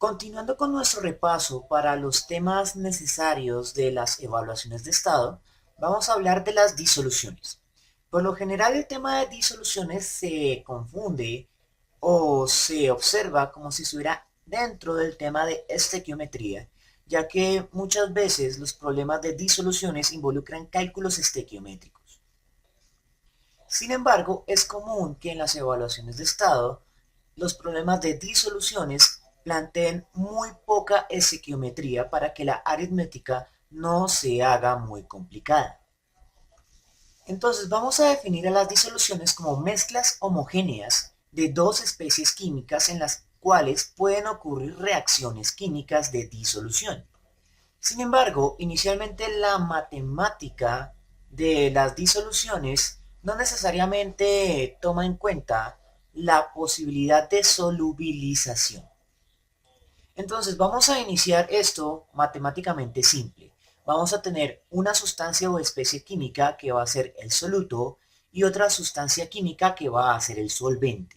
Continuando con nuestro repaso para los temas necesarios de las evaluaciones de estado, vamos a hablar de las disoluciones. Por lo general, el tema de disoluciones se confunde o se observa como si estuviera dentro del tema de estequiometría, ya que muchas veces los problemas de disoluciones involucran cálculos estequiométricos. Sin embargo, es común que en las evaluaciones de estado los problemas de disoluciones planteen muy poca estequiometría para que la aritmética no se haga muy complicada. Entonces vamos a definir a las disoluciones como mezclas homogéneas de dos especies químicas en las cuales pueden ocurrir reacciones químicas de disolución. Sin embargo, inicialmente la matemática de las disoluciones no necesariamente toma en cuenta la posibilidad de solubilización. Entonces vamos a iniciar esto matemáticamente simple. Vamos a tener una sustancia o especie química que va a ser el soluto y otra sustancia química que va a ser el solvente.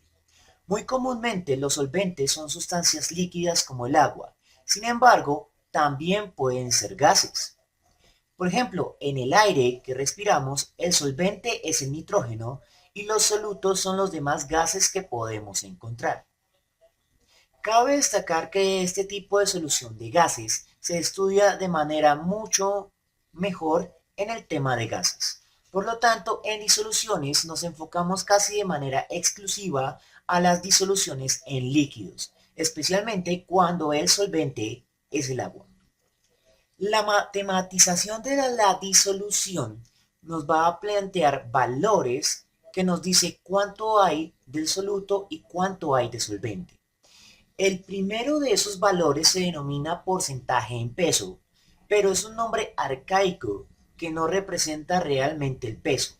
Muy comúnmente los solventes son sustancias líquidas como el agua. Sin embargo, también pueden ser gases. Por ejemplo, en el aire que respiramos, el solvente es el nitrógeno y los solutos son los demás gases que podemos encontrar. Cabe destacar que este tipo de solución de gases se estudia de manera mucho mejor en el tema de gases. Por lo tanto, en disoluciones nos enfocamos casi de manera exclusiva a las disoluciones en líquidos, especialmente cuando el solvente es el agua. La matematización de la disolución nos va a plantear valores que nos dice cuánto hay del soluto y cuánto hay de solvente. El primero de esos valores se denomina porcentaje en peso, pero es un nombre arcaico que no representa realmente el peso.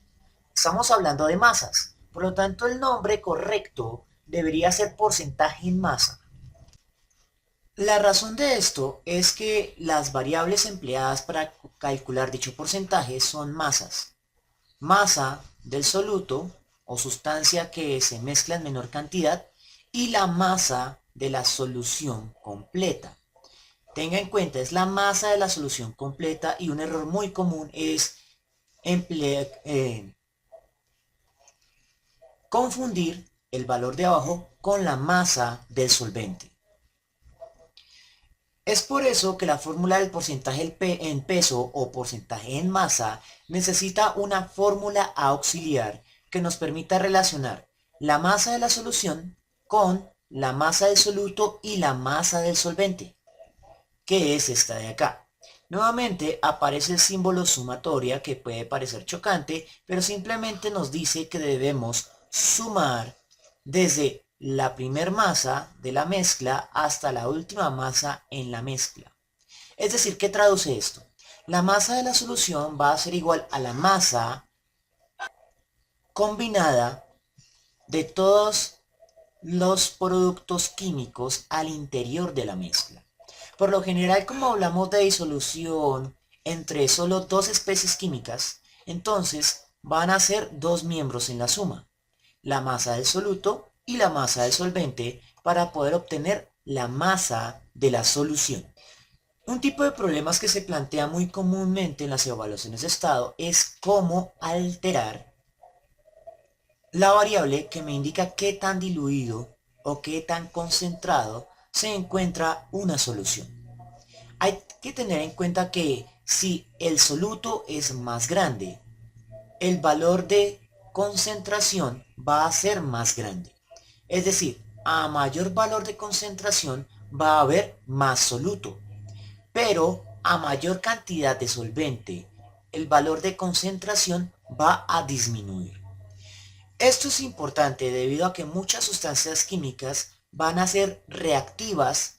Estamos hablando de masas, por lo tanto el nombre correcto debería ser porcentaje en masa. La razón de esto es que las variables empleadas para calcular dicho porcentaje son masas. Masa del soluto o sustancia que se mezcla en menor cantidad y la masa de la solución completa. Tenga en cuenta, es la masa de la solución completa y un error muy común es confundir el valor de abajo con la masa del solvente. Es por eso que la fórmula del porcentaje en peso o porcentaje en masa necesita una fórmula auxiliar que nos permita relacionar la masa de la solución con la masa del soluto y la masa del solvente, que es esta de acá. Nuevamente aparece el símbolo sumatoria que puede parecer chocante, pero simplemente nos dice que debemos sumar desde la primer masa de la mezcla hasta la última masa en la mezcla. Es decir, ¿qué traduce esto? La masa de la solución va a ser igual a la masa combinada de todos los productos químicos al interior de la mezcla. Por lo general, como hablamos de disolución entre solo dos especies químicas, entonces van a ser dos miembros en la suma, la masa del soluto y la masa del solvente, para poder obtener la masa de la solución. Un tipo de problemas que se plantea muy comúnmente en las evaluaciones de estado es cómo alterar la variable que me indica qué tan diluido o qué tan concentrado se encuentra una solución. Hay que tener en cuenta que si el soluto es más grande, el valor de concentración va a ser más grande. Es decir, a mayor valor de concentración va a haber más soluto, pero a mayor cantidad de solvente, el valor de concentración va a disminuir. Esto es importante debido a que muchas sustancias químicas van a ser reactivas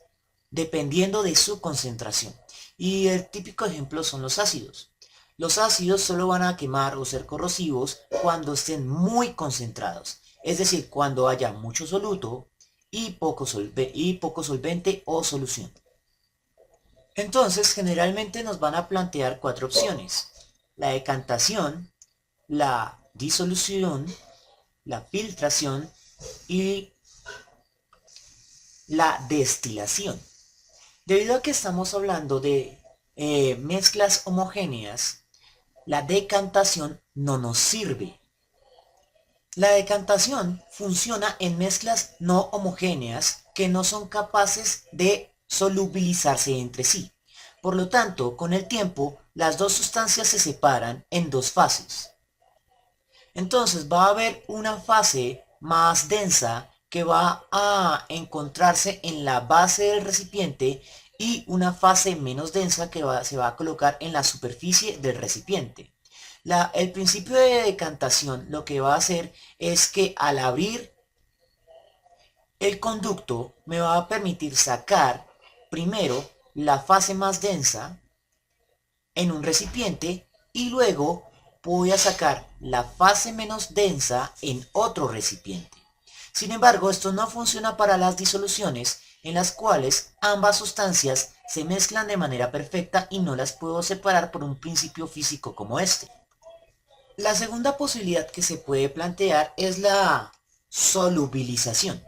dependiendo de su concentración. Y el típico ejemplo son los ácidos. Los ácidos solo van a quemar o ser corrosivos cuando estén muy concentrados, es decir, cuando haya mucho soluto y poco solvente o solución. Entonces, generalmente nos van a plantear cuatro opciones: la decantación, la disolución, la filtración y la destilación. Debido a que estamos hablando de mezclas homogéneas, la decantación no nos sirve. La decantación funciona en mezclas no homogéneas que no son capaces de solubilizarse entre sí. Por lo tanto, con el tiempo, las dos sustancias se separan en dos fases. Entonces va a haber una fase más densa que va a encontrarse en la base del recipiente y una fase menos densa que se va a colocar en la superficie del recipiente. El principio de decantación lo que va a hacer es que al abrir el conducto me va a permitir sacar primero la fase más densa en un recipiente y luego voy a sacar la fase menos densa en otro recipiente. Sin embargo, esto no funciona para las disoluciones en las cuales ambas sustancias se mezclan de manera perfecta y no las puedo separar por un principio físico como este. La segunda posibilidad que se puede plantear es la solubilización.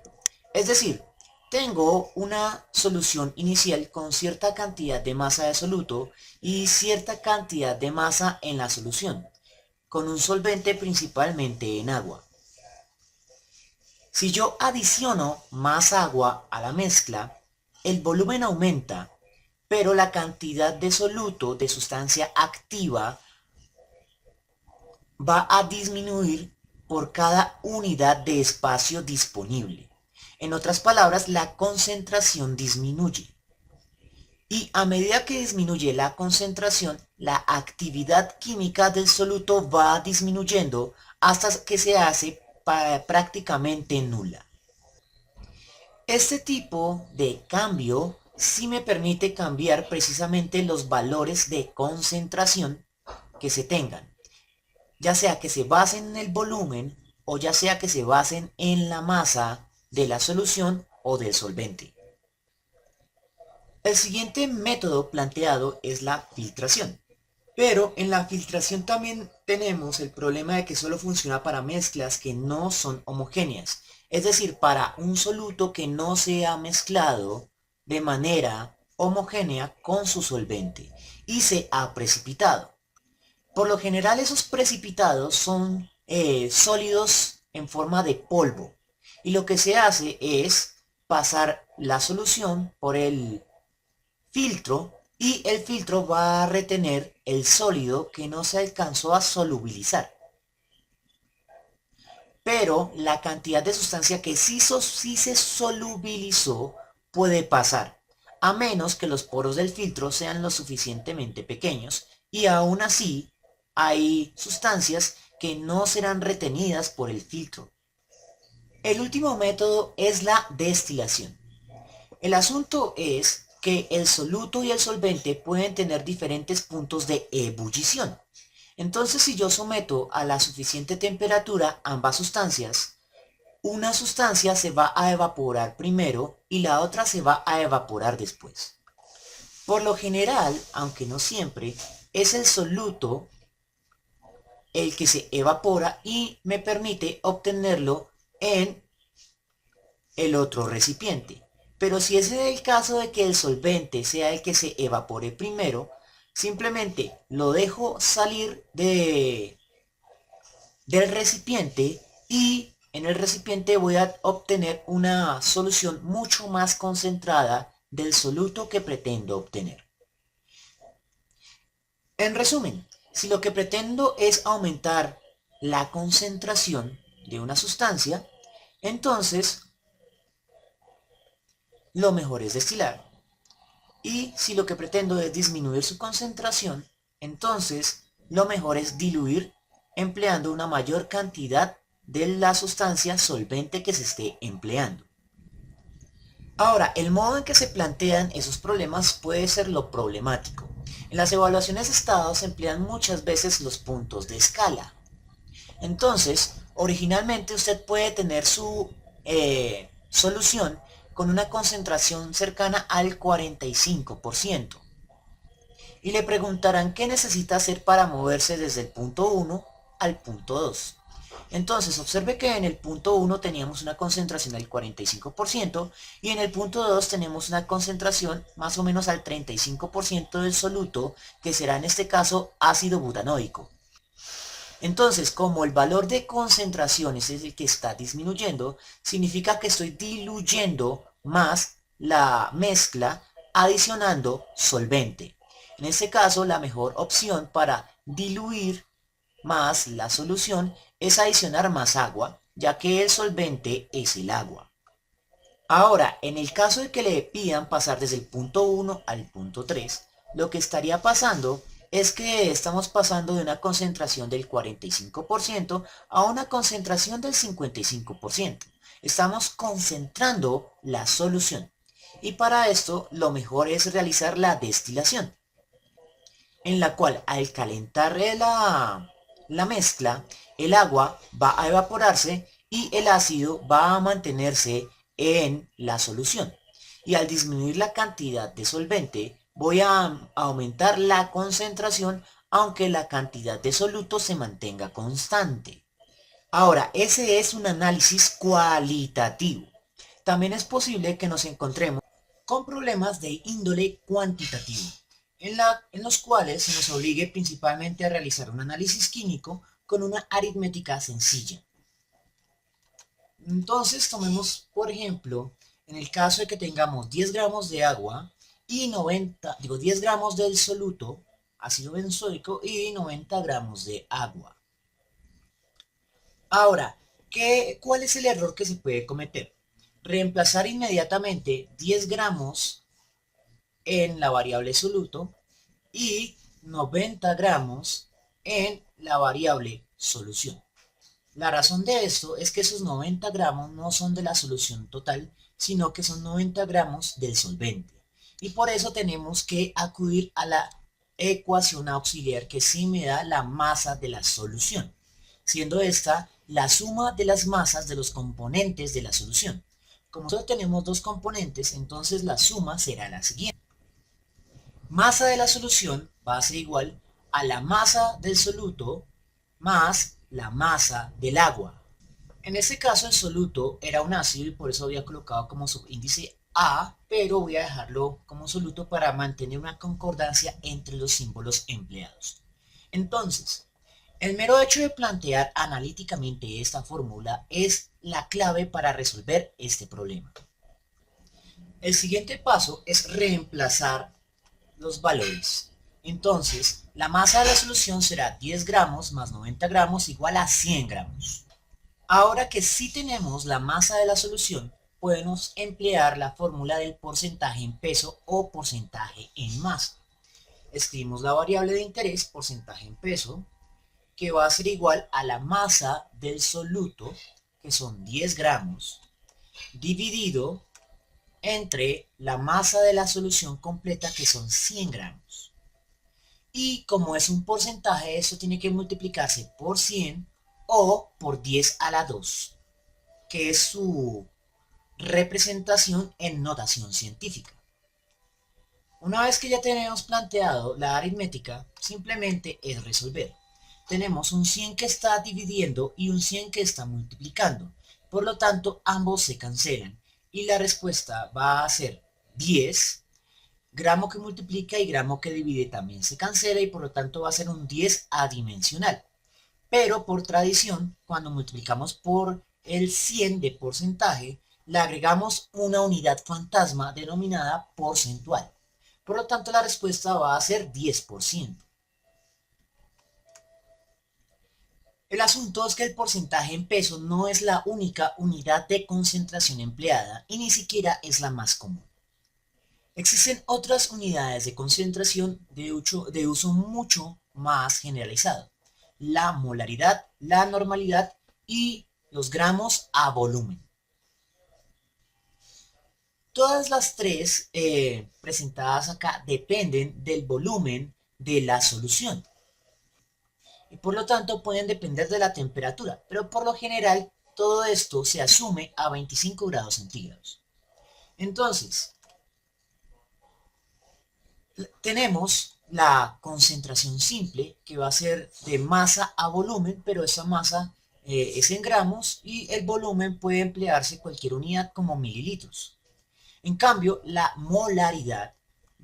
Es decir, tengo una solución inicial con cierta cantidad de masa de soluto y cierta cantidad de masa en la solución, con un solvente principalmente en agua. Si yo adiciono más agua a la mezcla, el volumen aumenta, pero la cantidad de soluto de sustancia activa va a disminuir por cada unidad de espacio disponible. En otras palabras, la concentración disminuye. Y a medida que disminuye la concentración, la actividad química del soluto va disminuyendo hasta que se hace prácticamente nula. Este tipo de cambio sí me permite cambiar precisamente los valores de concentración que se tengan, ya sea que se basen en el volumen o ya sea que se basen en la masa de la solución o del solvente. El siguiente método planteado es la filtración. Pero en la filtración también tenemos el problema de que solo funciona para mezclas que no son homogéneas. Es decir, para un soluto que no se ha mezclado de manera homogénea con su solvente y se ha precipitado. Por lo general esos precipitados son sólidos en forma de polvo. Y lo que se hace es pasar la solución por el filtro y el filtro va a retener el sólido que no se alcanzó a solubilizar. Pero la cantidad de sustancia que sí se solubilizó puede pasar, a menos que los poros del filtro sean lo suficientemente pequeños y aún así hay sustancias que no serán retenidas por el filtro. El último método es la destilación. El asunto es que el soluto y el solvente pueden tener diferentes puntos de ebullición. Entonces, si yo someto a la suficiente temperatura ambas sustancias, una sustancia se va a evaporar primero y la otra se va a evaporar después. Por lo general, aunque no siempre, es el soluto el que se evapora y me permite obtenerlo en el otro recipiente. Pero si ese es el caso de que el solvente sea el que se evapore primero, simplemente lo dejo salir del recipiente y en el recipiente voy a obtener una solución mucho más concentrada del soluto que pretendo obtener. En resumen, si lo que pretendo es aumentar la concentración de una sustancia, entonces lo mejor es destilar. Y si lo que pretendo es disminuir su concentración, entonces lo mejor es diluir empleando una mayor cantidad de la sustancia solvente que se esté empleando. Ahora, el modo en que se plantean esos problemas puede ser lo problemático. En las evaluaciones de estado se emplean muchas veces los puntos de escala. Entonces, originalmente usted puede tener su solución con una concentración cercana al 45%. Y le preguntarán qué necesita hacer para moverse desde el punto 1 al punto 2. Entonces, observe que en el punto 1 teníamos una concentración del 45% y en el punto 2 tenemos una concentración más o menos al 35% del soluto, que será en este caso ácido butanoico. Entonces, como el valor de concentración es el que está disminuyendo, significa que estoy diluyendo más la mezcla adicionando solvente. En este caso, la mejor opción para diluir más la solución es adicionar más agua, ya que el solvente es el agua. Ahora, en el caso de que le pidan pasar desde el punto 1 al punto 3, lo que estaría pasando es que estamos pasando de una concentración del 45% a una concentración del 55%. Estamos concentrando la solución. Y para esto, lo mejor es realizar la destilación, en la cual al calentar la mezcla, el agua va a evaporarse y el ácido va a mantenerse en la solución. Y al disminuir la cantidad de solvente, voy a aumentar la concentración, aunque la cantidad de soluto se mantenga constante. Ahora, ese es un análisis cualitativo. También es posible que nos encontremos con problemas de índole cuantitativo, en los cuales se nos obligue principalmente a realizar un análisis químico con una aritmética sencilla. Entonces, tomemos, por ejemplo, en el caso de que tengamos 10 gramos de agua y 10 gramos del soluto, ácido benzoico, y 90 gramos de agua. Ahora, ¿cuál es el error que se puede cometer? Reemplazar inmediatamente 10 gramos en la variable soluto y 90 gramos en la variable solución. La razón de esto es que esos 90 gramos no son de la solución total, sino que son 90 gramos del solvente. Y por eso tenemos que acudir a la ecuación auxiliar que sí me da la masa de la solución, siendo esta la suma de las masas de los componentes de la solución. Como solo tenemos dos componentes, entonces la suma será la siguiente. Masa de la solución va a ser igual a la masa del soluto más la masa del agua. En este caso el soluto era un ácido y por eso había colocado como subíndice A, pero voy a dejarlo como soluto para mantener una concordancia entre los símbolos empleados. Entonces, el mero hecho de plantear analíticamente esta fórmula es la clave para resolver este problema. El siguiente paso es reemplazar los valores. Entonces, la masa de la solución será 10 gramos más 90 gramos igual a 100 gramos. Ahora que sí tenemos la masa de la solución, podemos emplear la fórmula del porcentaje en peso o porcentaje en masa. Escribimos la variable de interés, porcentaje en peso, que va a ser igual a la masa del soluto, que son 10 gramos, dividido entre la masa de la solución completa, que son 100 gramos. Y como es un porcentaje, eso tiene que multiplicarse por 100 o por 10 a la 2, que es su representación en notación científica. Una vez que ya tenemos planteado la aritmética, simplemente es resolver. Tenemos un 100 que está dividiendo y un 100 que está multiplicando. Por lo tanto, ambos se cancelan. Y la respuesta va a ser 10. Gramo que multiplica y gramo que divide también se cancela y por lo tanto va a ser un 10 adimensional. Pero por tradición, cuando multiplicamos por el 100 de porcentaje, le agregamos una unidad fantasma denominada porcentual. Por lo tanto, la respuesta va a ser 10%. El asunto es que el porcentaje en peso no es la única unidad de concentración empleada y ni siquiera es la más común. Existen otras unidades de concentración de uso mucho más generalizado: la molaridad, la normalidad y los gramos a volumen. Todas las tres presentadas acá dependen del volumen de la solución y por lo tanto pueden depender de la temperatura, pero por lo general todo esto se asume a 25 grados centígrados. Entonces, tenemos la concentración simple, que va a ser de masa a volumen, pero esa masa es en gramos y el volumen puede emplearse cualquier unidad como mililitros. En cambio, la molaridad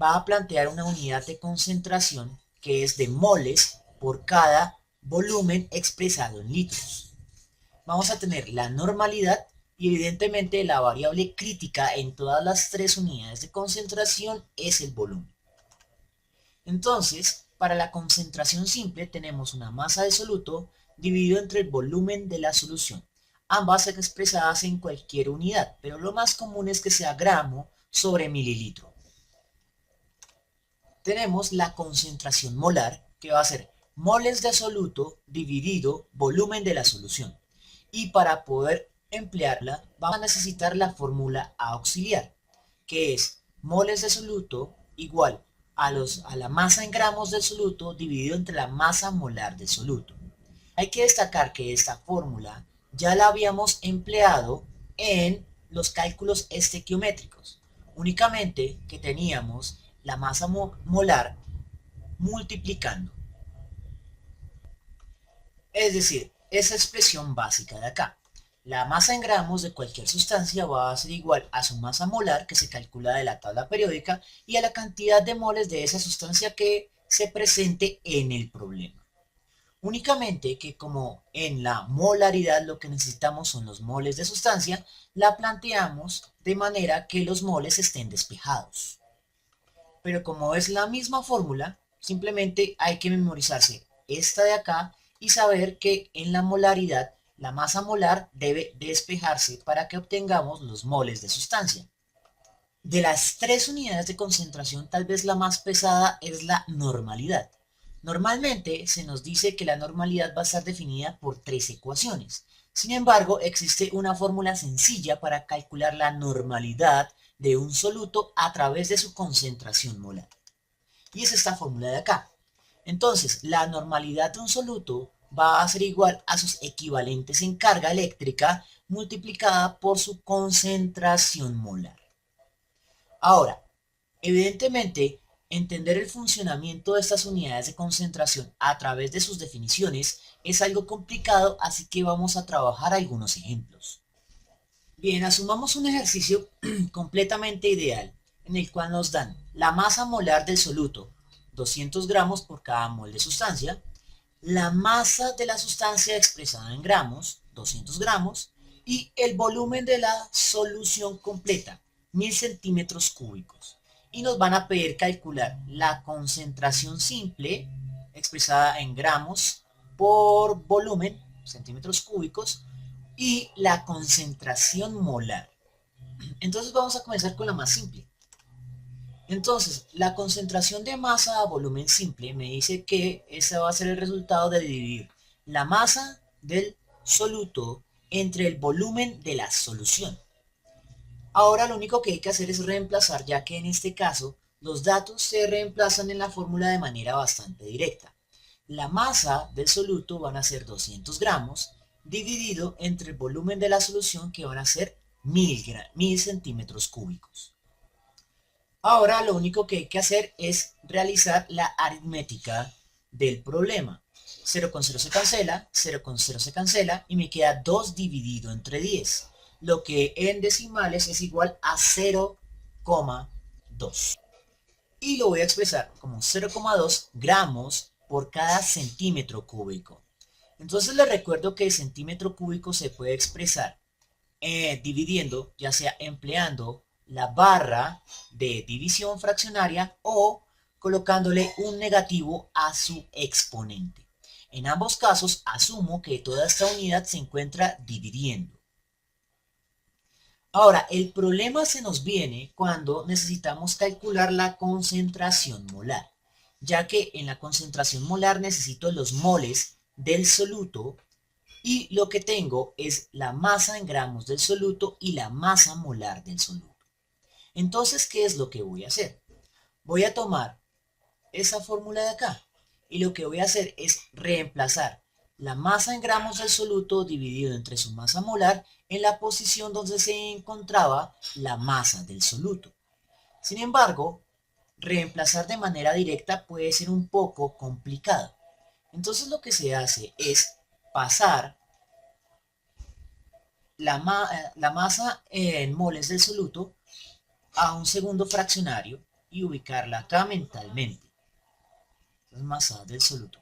va a plantear una unidad de concentración que es de moles por cada volumen expresado en litros. Vamos a tener la normalidad y evidentemente la variable crítica en todas las tres unidades de concentración es el volumen. Entonces, para la concentración simple tenemos una masa de soluto dividido entre el volumen de la solución, ambas expresadas en cualquier unidad, pero lo más común es que sea gramo sobre mililitro. Tenemos la concentración molar, que va a ser moles de soluto dividido volumen de la solución. Y para poder emplearla, vamos a necesitar la fórmula auxiliar, que es moles de soluto igual a la masa en gramos del soluto dividido entre la masa molar del soluto. Hay que destacar que esta fórmula ya la habíamos empleado en los cálculos estequiométricos, únicamente que teníamos la masa molar multiplicando. Es decir, esa expresión básica de acá. La masa en gramos de cualquier sustancia va a ser igual a su masa molar, que se calcula de la tabla periódica, y a la cantidad de moles de esa sustancia que se presente en el problema. Únicamente que como en la molaridad lo que necesitamos son los moles de sustancia, la planteamos de manera que los moles estén despejados. Pero como es la misma fórmula, simplemente hay que memorizarse esta de acá y saber que en la molaridad la masa molar debe despejarse para que obtengamos los moles de sustancia. De las tres unidades de concentración, tal vez la más pesada es la normalidad. Normalmente se nos dice que la normalidad va a estar definida por tres ecuaciones. Sin embargo, existe una fórmula sencilla para calcular la normalidad de un soluto a través de su concentración molar. Y es esta fórmula de acá. Entonces, la normalidad de un soluto va a ser igual a sus equivalentes en carga eléctrica multiplicada por su concentración molar. Ahora, evidentemente, entender el funcionamiento de estas unidades de concentración a través de sus definiciones es algo complicado, así que vamos a trabajar algunos ejemplos. Bien, asumamos un ejercicio completamente ideal, en el cual nos dan la masa molar del soluto, 200 gramos por cada mol de sustancia, la masa de la sustancia expresada en gramos, 200 gramos, y el volumen de la solución completa, 1000 centímetros cúbicos. Y nos van a pedir calcular la concentración simple, expresada en gramos, por volumen, centímetros cúbicos, y la concentración molar. Entonces vamos a comenzar con la más simple. Entonces, la concentración de masa a volumen simple me dice que ese va a ser el resultado de dividir la masa del soluto entre el volumen de la solución. Ahora lo único que hay que hacer es reemplazar, ya que en este caso los datos se reemplazan en la fórmula de manera bastante directa. La masa del soluto van a ser 200 gramos dividido entre el volumen de la solución, que van a ser 1000 centímetros cúbicos. Ahora lo único que hay que hacer es realizar la aritmética del problema. 0,0 se cancela, 0,0 se cancela y me queda 2 dividido entre 10, lo que en decimales es igual a 0,2. Y lo voy a expresar como 0,2 gramos por cada centímetro cúbico. Entonces les recuerdo que el centímetro cúbico se puede expresar dividiendo, ya sea empleando la barra de división fraccionaria o colocándole un negativo a su exponente. En ambos casos asumo que toda esta unidad se encuentra dividiendo. Ahora, el problema se nos viene cuando necesitamos calcular la concentración molar, ya que en la concentración molar necesito los moles del soluto y lo que tengo es la masa en gramos del soluto y la masa molar del soluto. Entonces, ¿qué es lo que voy a hacer? Voy a tomar esa fórmula de acá y lo que voy a hacer es reemplazar la masa en gramos del soluto dividido entre su masa molar en la posición donde se encontraba la masa del soluto. Sin embargo, reemplazar de manera directa puede ser un poco complicado. Entonces lo que se hace es pasar la masa en moles del soluto a un segundo fraccionario y ubicarla acá mentalmente. Entonces, masa del soluto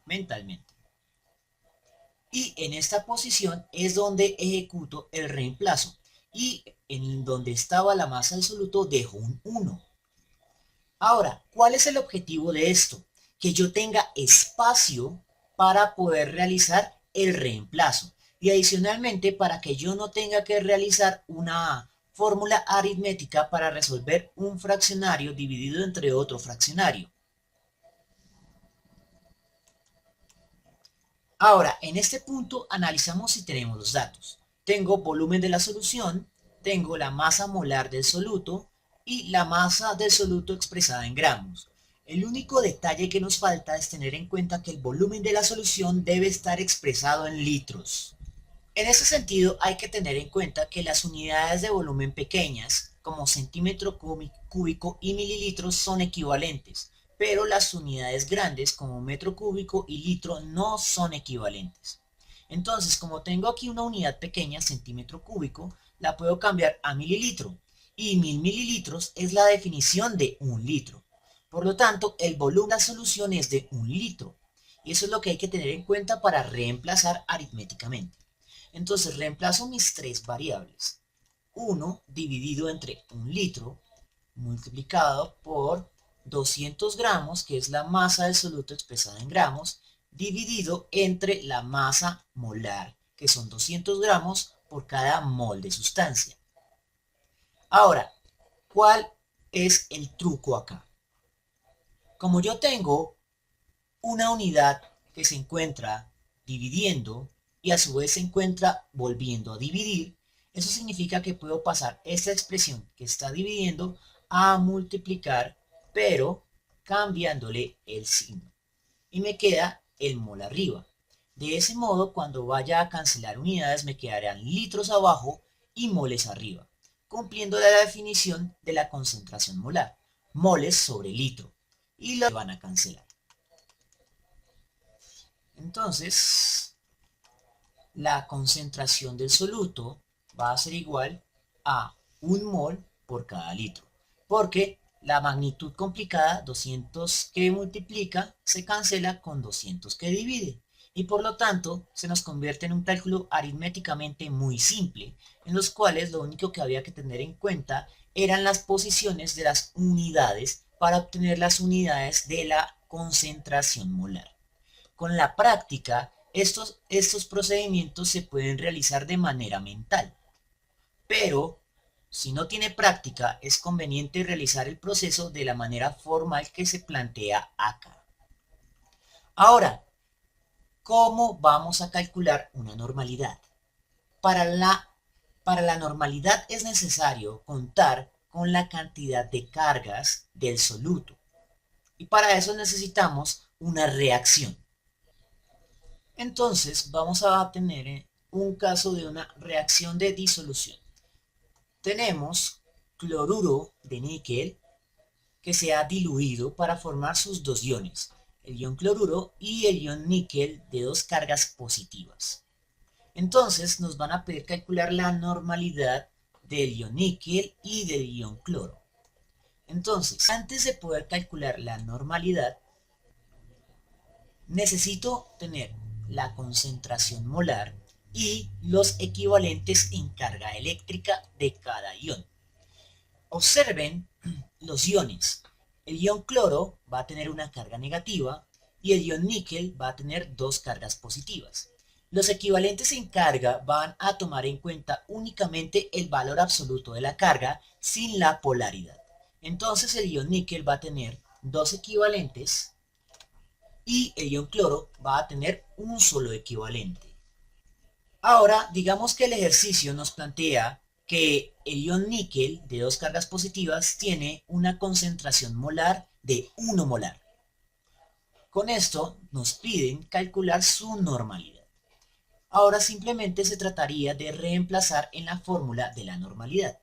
mentalmente. Y en esta posición es donde ejecuto el reemplazo. Y en donde estaba la masa del soluto dejo un 1. Ahora, ¿cuál es el objetivo de esto? Que yo tenga espacio para poder realizar el reemplazo. Y adicionalmente, para que yo no tenga que realizar una fórmula aritmética para resolver un fraccionario dividido entre otro fraccionario. Ahora, en este punto analizamos si tenemos los datos. Tengo volumen de la solución, tengo la masa molar del soluto y la masa del soluto expresada en gramos. El único detalle que nos falta es tener en cuenta que el volumen de la solución debe estar expresado en litros. En ese sentido, hay que tener en cuenta que las unidades de volumen pequeñas, como centímetro cúbico y mililitros, son equivalentes, pero las unidades grandes, como metro cúbico y litro, no son equivalentes. Entonces, como tengo aquí una unidad pequeña, centímetro cúbico, la puedo cambiar a mililitro, y 1000 mililitros es la definición de un litro. Por lo tanto, el volumen de la solución es de un litro, y eso es lo que hay que tener en cuenta para reemplazar aritméticamente. Entonces reemplazo mis tres variables. 1 dividido entre 1 litro multiplicado por 200 gramos, que es la masa del soluto expresada en gramos, dividido entre la masa molar, que son 200 gramos por cada mol de sustancia. Ahora, ¿cuál es el truco acá? Como yo tengo una unidad que se encuentra dividiendo y a su vez se encuentra volviendo a dividir, eso significa que puedo pasar esta expresión que está dividiendo a multiplicar, pero cambiándole el signo. Y me queda el mol arriba. De ese modo, cuando vaya a cancelar unidades, me quedarán litros abajo y moles arriba, cumpliendo la definición de la concentración molar, moles sobre litro, y lo van a cancelar. Entonces, la concentración del soluto va a ser igual a 1 mol por cada litro, porque la magnitud complicada, 200 que multiplica, se cancela con 200 que divide, y por lo tanto se nos convierte en un cálculo aritméticamente muy simple, en los cuales lo único que había que tener en cuenta eran las posiciones de las unidades para obtener las unidades de la concentración molar. Con la práctica, estos procedimientos se pueden realizar de manera mental, pero si no tiene práctica, es conveniente realizar el proceso de la manera formal que se plantea acá. Ahora, ¿cómo vamos a calcular una normalidad? Para la normalidad es necesario contar con la cantidad de cargas del soluto, y para eso necesitamos una reacción. Entonces vamos a tener un caso de una reacción de disolución. Tenemos cloruro de níquel que se ha diluido para formar sus dos iones, el ion cloruro y el ion níquel de dos cargas positivas. Entonces nos van a pedir calcular la normalidad del ion níquel y del ion cloro. Entonces, antes de poder calcular la normalidad, necesito tener la concentración molar y los equivalentes en carga eléctrica de cada ion. Observen los iones. El ion cloro va a tener una carga negativa y el ion níquel va a tener dos cargas positivas. Los equivalentes en carga van a tomar en cuenta únicamente el valor absoluto de la carga sin la polaridad. Entonces el ion níquel va a tener dos equivalentes y el ion cloro va a tener un solo equivalente. Ahora, digamos que el ejercicio nos plantea que el ion níquel de dos cargas positivas tiene una concentración molar de 1 molar. Con esto nos piden calcular su normalidad. Ahora simplemente se trataría de reemplazar en la fórmula de la normalidad.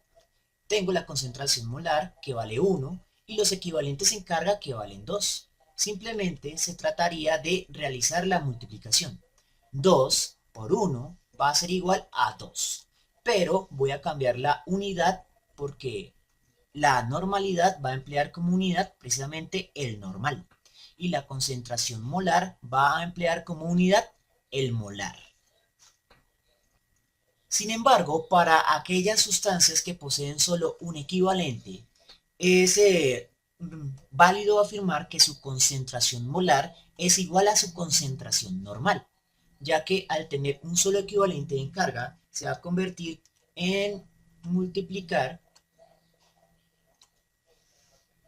Tengo la concentración molar que vale 1 y los equivalentes en carga que valen 2. Simplemente se trataría de realizar la multiplicación. 2 por 1 va a ser igual a 2. Pero voy a cambiar la unidad porque la normalidad va a emplear como unidad precisamente el normal. Y la concentración molar va a emplear como unidad el molar. Sin embargo, para aquellas sustancias que poseen solo un equivalente, es válido afirmar que su concentración molar es igual a su concentración normal, ya que al tener un solo equivalente en carga, se va a convertir en multiplicar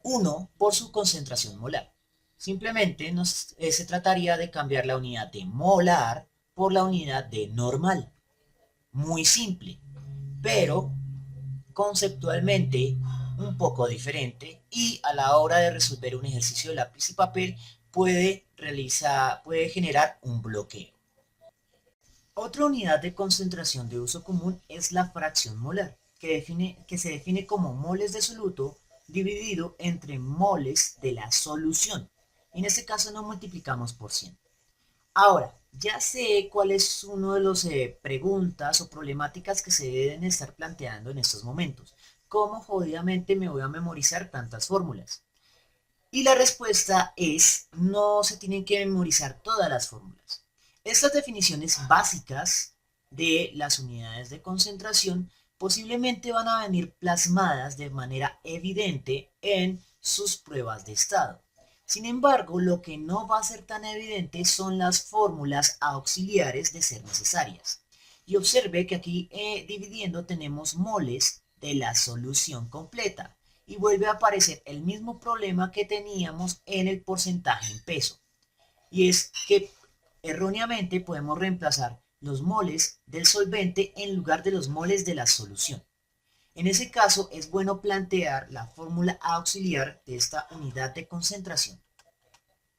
1 por su concentración molar. Simplemente se trataría de cambiar la unidad de molar por la unidad de normal. Muy simple, pero conceptualmente un poco diferente, y a la hora de resolver un ejercicio de lápiz y papel puede generar un bloqueo. Otra unidad de concentración de uso común es la fracción molar, que se define como moles de soluto dividido entre moles de la solución. En este caso no multiplicamos por 100. Ahora, ya sé cuál es uno de las preguntas o problemáticas que se deben estar planteando en estos momentos. ¿Cómo jodidamente me voy a memorizar tantas fórmulas? Y la respuesta es, no se tienen que memorizar todas las fórmulas. Estas definiciones básicas de las unidades de concentración posiblemente van a venir plasmadas de manera evidente en sus pruebas de estado. Sin embargo, lo que no va a ser tan evidente son las fórmulas auxiliares de ser necesarias. Y observe que aquí dividiendo tenemos moles de la solución completa. Y vuelve a aparecer el mismo problema que teníamos en el porcentaje en peso. Y es que erróneamente podemos reemplazar los moles del solvente en lugar de los moles de la solución. En ese caso es bueno plantear la fórmula auxiliar de esta unidad de concentración,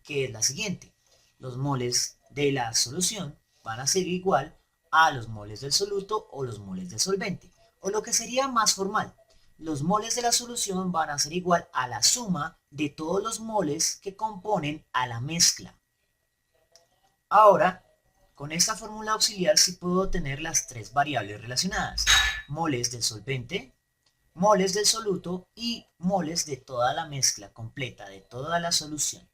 que es la siguiente. Los moles de la solución van a ser igual a los moles del soluto o los moles del solvente. O lo que sería más formal, los moles de la solución van a ser igual a la suma de todos los moles que componen a la mezcla. Ahora, con esta fórmula auxiliar sí puedo tener las tres variables relacionadas: moles del solvente, moles del soluto y moles de toda la mezcla completa, de toda la solución.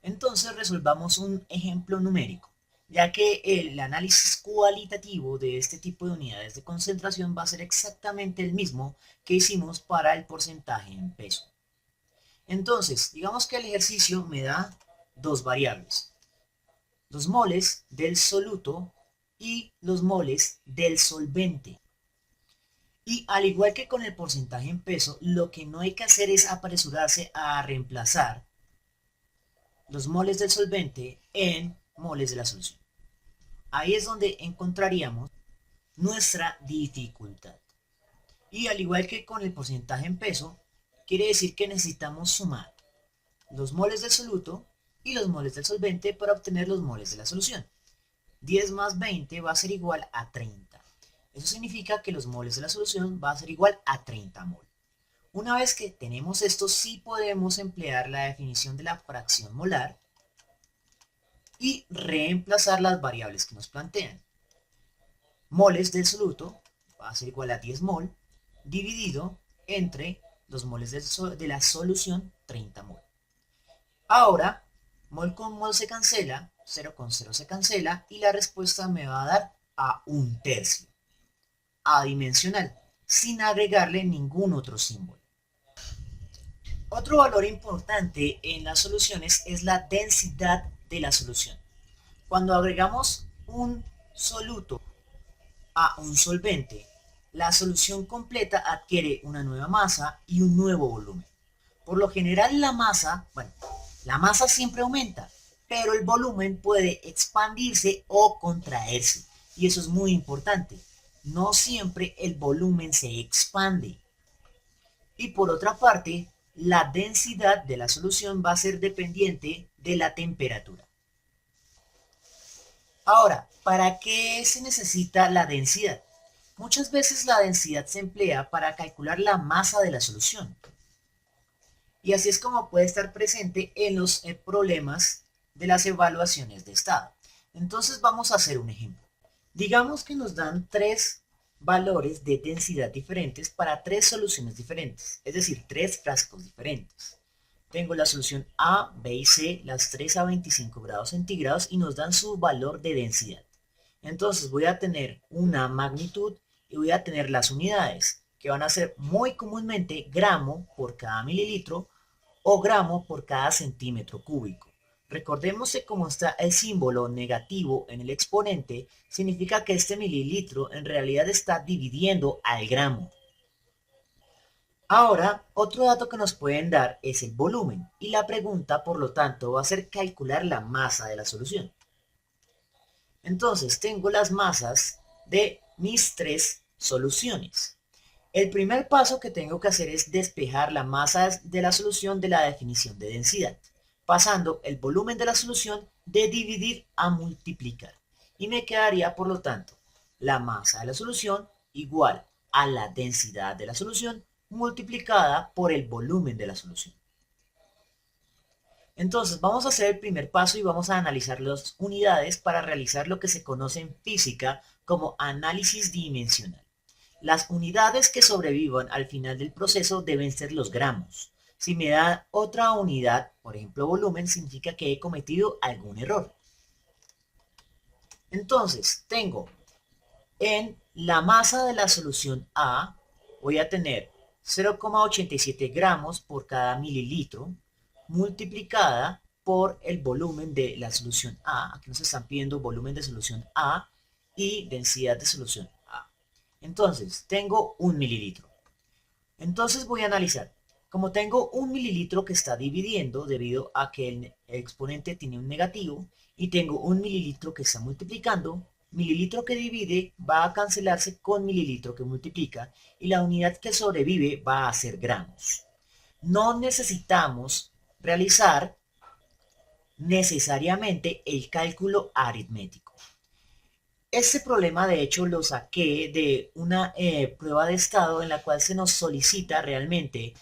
Entonces resolvamos un ejemplo numérico, ya que el análisis cualitativo de este tipo de unidades de concentración va a ser exactamente el mismo que hicimos para el porcentaje en peso. Entonces, digamos que el ejercicio me da dos variables: los moles del soluto y los moles del solvente. Y al igual que con el porcentaje en peso, lo que no hay que hacer es apresurarse a reemplazar los moles del solvente en moles de la solución. Ahí es donde encontraríamos nuestra dificultad. Y al igual que con el porcentaje en peso, quiere decir que necesitamos sumar los moles del soluto y los moles del solvente para obtener los moles de la solución. 10 más 20 va a ser igual a 30. Eso significa que los moles de la solución va a ser igual a 30 mol. Una vez que tenemos esto, sí podemos emplear la definición de la fracción molar y reemplazar las variables que nos plantean. Moles del soluto va a ser igual a 10 mol dividido entre los moles de la solución, 30 mol. Ahora, mol con mol se cancela, 0 con 0 se cancela y la respuesta me va a dar a 1/3, adimensional, sin agregarle ningún otro símbolo. Otro valor importante en las soluciones es la densidad de la solución. Cuando agregamos un soluto a un solvente, la solución completa adquiere una nueva masa y un nuevo volumen. Por lo general la masa siempre aumenta, pero el volumen puede expandirse o contraerse. Y eso es muy importante. No siempre el volumen se expande. Y por otra parte, la densidad de la solución va a ser dependiente de la temperatura. Ahora, ¿para qué se necesita la densidad? Muchas veces la densidad se emplea para calcular la masa de la solución. Y así es como puede estar presente en los problemas de las evaluaciones de estado. Entonces vamos a hacer un ejemplo. Digamos que nos dan tres valores de densidad diferentes para tres soluciones diferentes, es decir, tres frascos diferentes. Tengo la solución A, B y C, las tres a 25 grados centígrados y nos dan su valor de densidad. Entonces voy a tener una magnitud y voy a tener las unidades, que van a ser muy comúnmente gramo por cada mililitro o gramo por cada centímetro cúbico. Recordemos que como está el símbolo negativo en el exponente, significa que este mililitro en realidad está dividiendo al gramo. Ahora, otro dato que nos pueden dar es el volumen, y la pregunta, por lo tanto, va a ser calcular la masa de la solución. Entonces, tengo las masas de mis tres soluciones. El primer paso que tengo que hacer es despejar la masa de la solución de la definición de densidad, pasando el volumen de la solución de dividir a multiplicar. Y me quedaría, por lo tanto, la masa de la solución igual a la densidad de la solución multiplicada por el volumen de la solución. Entonces vamos a hacer el primer paso y vamos a analizar las unidades para realizar lo que se conoce en física como análisis dimensional. Las unidades que sobrevivan al final del proceso deben ser los gramos. Si me da otra unidad, por ejemplo volumen, significa que he cometido algún error. Entonces tengo en la masa de la solución A, voy a tener 0,87 gramos por cada mililitro, multiplicada por el volumen de la solución A. Aquí nos están pidiendo volumen de solución A y densidad de solución A. Entonces, tengo un mililitro. Entonces voy a analizar. Como tengo un mililitro que está dividiendo debido a que el exponente tiene un negativo y tengo un mililitro que está multiplicando, mililitro que divide va a cancelarse con mililitro que multiplica y la unidad que sobrevive va a ser gramos. No necesitamos realizar necesariamente el cálculo aritmético. Este problema de hecho lo saqué de una prueba de estado en la cual se nos solicita realmente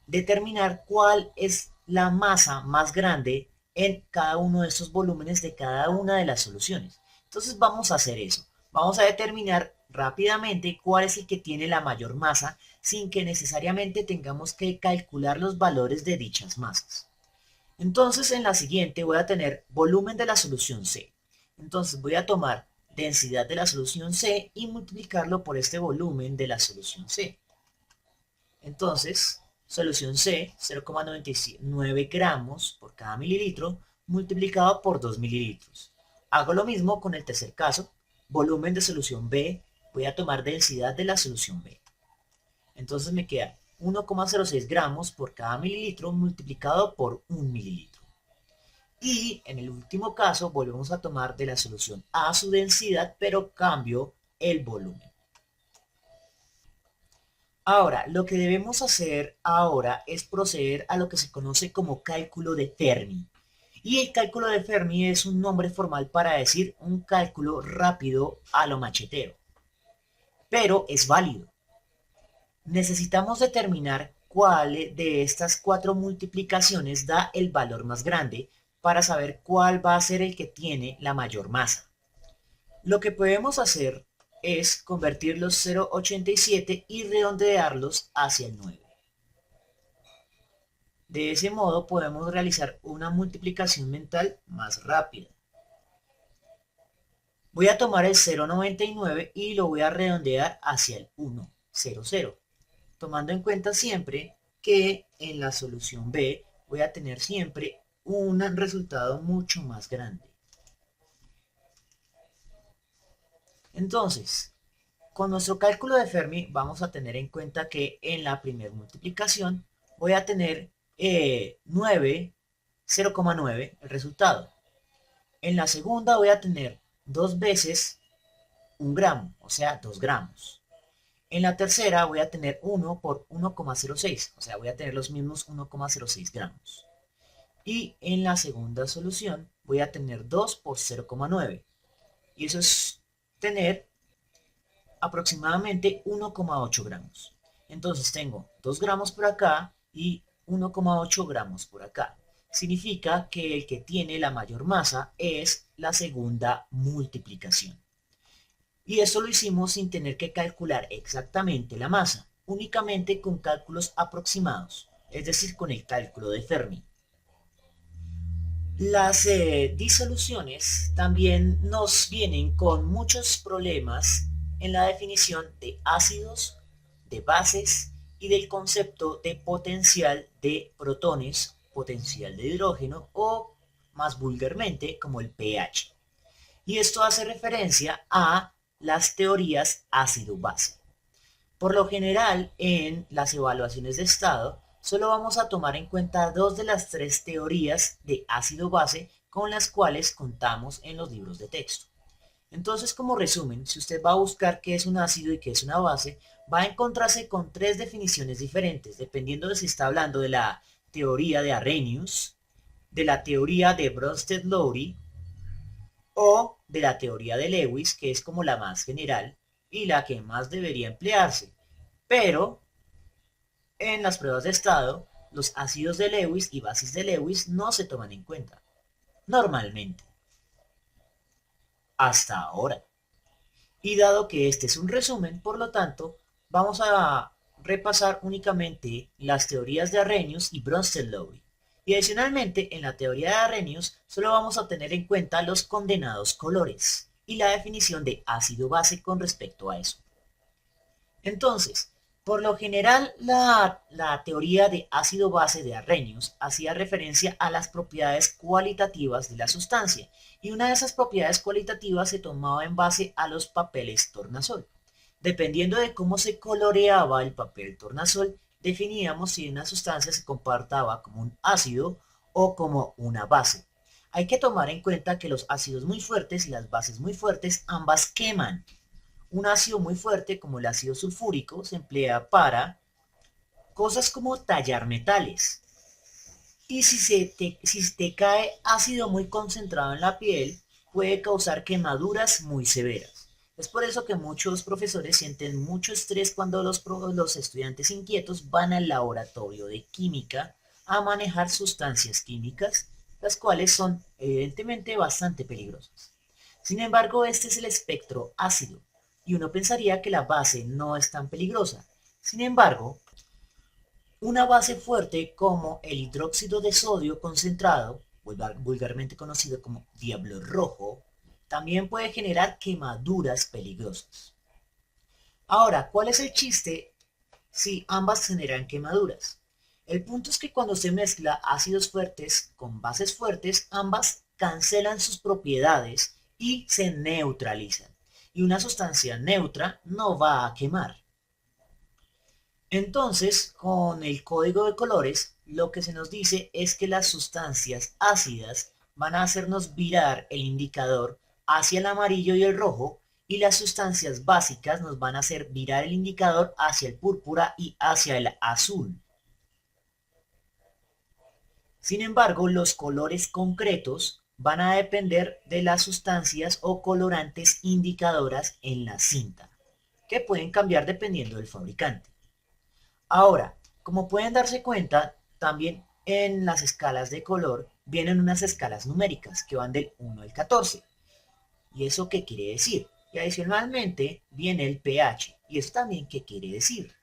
determinar cuál es la masa más grande en cada uno de estos volúmenes de cada una de las soluciones. Entonces vamos a hacer eso. Vamos a determinar rápidamente cuál es el que tiene la mayor masa sin que necesariamente tengamos que calcular los valores de dichas masas. Entonces en la siguiente voy a tener volumen de la solución C. Entonces voy a tomar densidad de la solución C y multiplicarlo por este volumen de la solución C. Entonces, solución C, 0,99 gramos por cada mililitro, multiplicado por 2 mililitros. Hago lo mismo con el tercer caso, volumen de solución B, voy a tomar densidad de la solución B. Entonces me queda 1,06 gramos por cada mililitro multiplicado por 1 mililitro. Y en el último caso volvemos a tomar de la solución A su densidad, pero cambio el volumen. Ahora, lo que debemos hacer ahora es proceder a lo que se conoce como cálculo de Fermi. Y el cálculo de Fermi es un nombre formal para decir un cálculo rápido a lo machetero. Pero es válido. Necesitamos determinar cuál de estas cuatro multiplicaciones da el valor más grande para saber cuál va a ser el que tiene la mayor masa. Lo que podemos hacer es convertir los 0,87 y redondearlos hacia el 9. De ese modo podemos realizar una multiplicación mental más rápida. Voy a tomar el 0,99 y lo voy a redondear hacia el 1,00, tomando en cuenta siempre que en la solución B voy a tener siempre un resultado mucho más grande. Entonces, con nuestro cálculo de Fermi vamos a tener en cuenta que en la primera multiplicación voy a tener 0,9 el resultado. En la segunda voy a tener 2 veces 1 gramo, o sea, 2 gramos. En la tercera voy a tener 1 por 1,06, o sea, voy a tener los mismos 1,06 gramos. Y en la segunda solución voy a tener 2 por 0,9. Y eso es tener aproximadamente 1,8 gramos. Entonces tengo 2 gramos por acá y 1,8 gramos por acá. Significa que el que tiene la mayor masa es la segunda multiplicación. Y esto lo hicimos sin tener que calcular exactamente la masa, únicamente con cálculos aproximados, es decir, con el cálculo de Fermi. Las disoluciones también nos vienen con muchos problemas en la definición de ácidos, de bases y del concepto de potencial de protones, potencial de hidrógeno o más vulgarmente como el pH. Y esto hace referencia a las teorías ácido-base. Por lo general, en las evaluaciones de estado, solo vamos a tomar en cuenta dos de las tres teorías de ácido-base con las cuales contamos en los libros de texto. Entonces, como resumen, si usted va a buscar qué es un ácido y qué es una base, va a encontrarse con tres definiciones diferentes, dependiendo de si está hablando de la teoría de Arrhenius, de la teoría de Bronsted-Lowry o de la teoría de Lewis, que es como la más general y la que más debería emplearse. Pero en las pruebas de estado, los ácidos de Lewis y bases de Lewis no se toman en cuenta, normalmente, hasta ahora. Y dado que este es un resumen, por lo tanto, vamos a repasar únicamente las teorías de Arrhenius y Bronsted-Lowry. Y adicionalmente, en la teoría de Arrhenius, solo vamos a tener en cuenta los condenados colores y la definición de ácido-base con respecto a eso. Entonces, por lo general, la teoría de ácido-base de Arrhenius hacía referencia a las propiedades cualitativas de la sustancia, y una de esas propiedades cualitativas se tomaba en base a los papeles tornasol. Dependiendo de cómo se coloreaba el papel tornasol, definíamos si una sustancia se comportaba como un ácido o como una base. Hay que tomar en cuenta que los ácidos muy fuertes y las bases muy fuertes ambas queman. Un ácido muy fuerte, como el ácido sulfúrico, se emplea para cosas como tallar metales. Y si te cae ácido muy concentrado en la piel, puede causar quemaduras muy severas. Es por eso que muchos profesores sienten mucho estrés cuando los estudiantes inquietos van al laboratorio de química a manejar sustancias químicas, las cuales son evidentemente bastante peligrosas. Sin embargo, este es el espectro ácido, y uno pensaría que la base no es tan peligrosa. Sin embargo, una base fuerte como el hidróxido de sodio concentrado, vulgarmente conocido como diablo rojo, también puede generar quemaduras peligrosas. Ahora, ¿cuál es el chiste si ambas generan quemaduras? El punto es que cuando se mezcla ácidos fuertes con bases fuertes, ambas cancelan sus propiedades y se neutralizan. Y una sustancia neutra no va a quemar. Entonces, con el código de colores, lo que se nos dice es que las sustancias ácidas van a hacernos virar el indicador hacia el amarillo y el rojo, y las sustancias básicas nos van a hacer virar el indicador hacia el púrpura y hacia el azul. Sin embargo, los colores concretos van a depender de las sustancias o colorantes indicadoras en la cinta, que pueden cambiar dependiendo del fabricante. Ahora, como pueden darse cuenta, también en las escalas de color vienen unas escalas numéricas que van del 1 al 14. ¿Y eso qué quiere decir? Y adicionalmente viene el pH. ¿Y eso también qué quiere decir?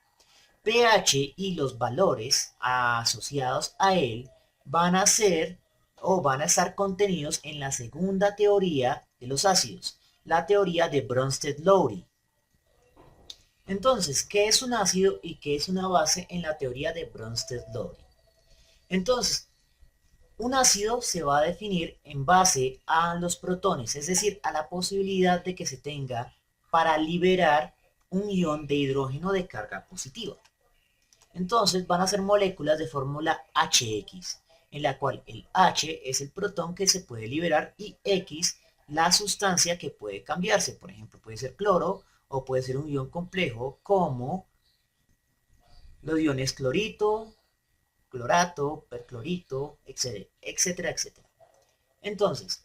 pH y los valores asociados a él van a ser o van a estar contenidos en la segunda teoría de los ácidos, la teoría de Bronsted-Lowry. Entonces, ¿qué es un ácido y qué es una base en la teoría de Bronsted-Lowry? Entonces, un ácido se va a definir en base a los protones, es decir, a la posibilidad de que se tenga para liberar un ion de hidrógeno de carga positiva. Entonces van a ser moléculas de fórmula HX, en la cual el H es el protón que se puede liberar y X la sustancia que puede cambiarse. Por ejemplo, puede ser cloro o puede ser un ion complejo como los iones clorito, clorato, perclorito, etcétera, etcétera, etcétera. Entonces,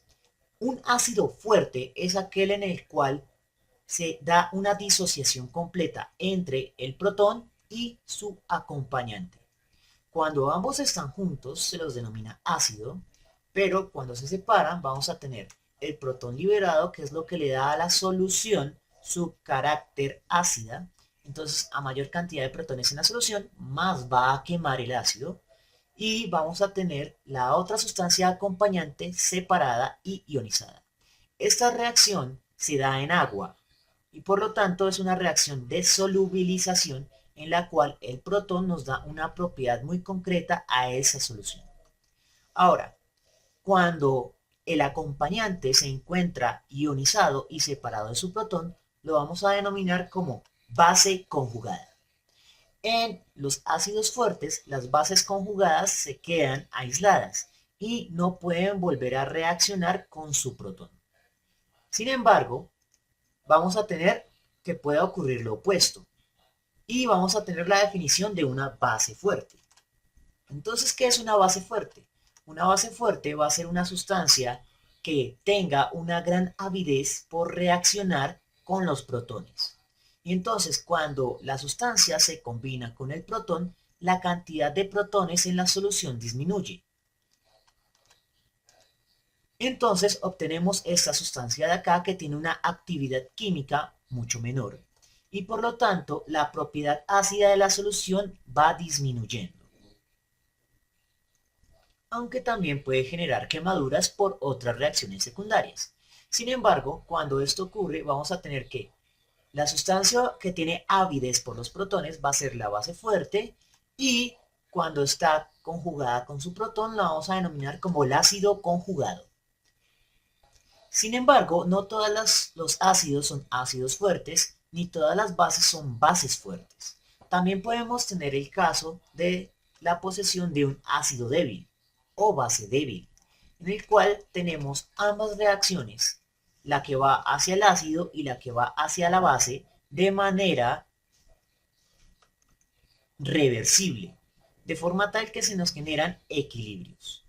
un ácido fuerte es aquel en el cual se da una disociación completa entre el protón y su acompañante. Cuando ambos están juntos se los denomina ácido, pero cuando se separan vamos a tener el protón liberado, que es lo que le da a la solución su carácter ácida. Entonces, a mayor cantidad de protones en la solución, más va a quemar el ácido. Y vamos a tener la otra sustancia acompañante separada y ionizada. Esta reacción se da en agua y por lo tanto es una reacción de solubilización en la cual el protón nos da una propiedad muy concreta a esa solución. Ahora, cuando el acompañante se encuentra ionizado y separado de su protón, lo vamos a denominar como base conjugada. En los ácidos fuertes, las bases conjugadas se quedan aisladas y no pueden volver a reaccionar con su protón. Sin embargo, vamos a tener que pueda ocurrir lo opuesto y vamos a tener la definición de una base fuerte. Entonces, ¿qué es una base fuerte? Una base fuerte va a ser una sustancia que tenga una gran avidez por reaccionar con los protones. Y entonces, cuando la sustancia se combina con el protón, la cantidad de protones en la solución disminuye. Entonces, obtenemos esta sustancia de acá que tiene una actividad química mucho menor. Y por lo tanto, la propiedad ácida de la solución va disminuyendo. Aunque también puede generar quemaduras por otras reacciones secundarias. Sin embargo, cuando esto ocurre, vamos a tener que la sustancia que tiene avidez por los protones va a ser la base fuerte y cuando está conjugada con su protón la vamos a denominar como el ácido conjugado. Sin embargo, no todos los ácidos son ácidos fuertes ni todas las bases son bases fuertes. También podemos tener el caso de la posesión de un ácido débil o base débil, en el cual tenemos ambas reacciones, la que va hacia el ácido y la que va hacia la base, de manera reversible, de forma tal que se nos generan equilibrios.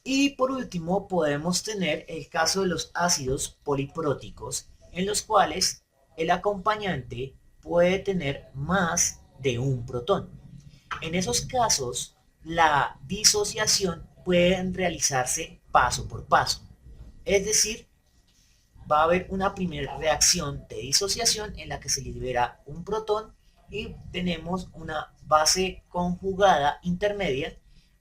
Y por último podemos tener el caso de los ácidos polipróticos, en los cuales el acompañante puede tener más de un protón. En esos casos, la disociación puede realizarse paso por paso. Es decir, va a haber una primera reacción de disociación en la que se libera un protón y tenemos una base conjugada intermedia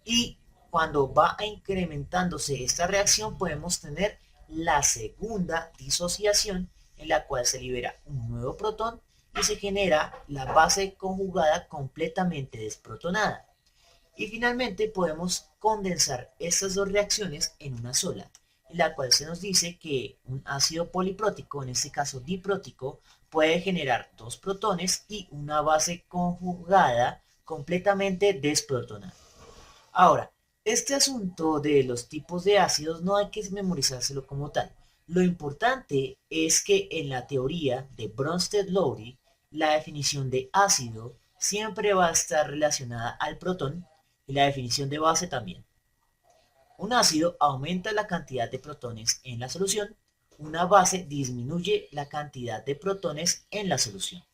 y cuando va incrementándose esta reacción podemos tener la segunda disociación en la cual se libera un nuevo protón y se genera la base conjugada completamente desprotonada. Y finalmente podemos condensar estas dos reacciones en una sola, en la cual se nos dice que un ácido poliprótico, en este caso diprótico, puede generar dos protones y una base conjugada completamente desprotonada. Ahora, este asunto de los tipos de ácidos no hay que memorizárselo como tal. Lo importante es que en la teoría de Bronsted-Lowry, la definición de ácido siempre va a estar relacionada al protón y la definición de base también. Un ácido aumenta la cantidad de protones en la solución, una base disminuye la cantidad de protones en la solución.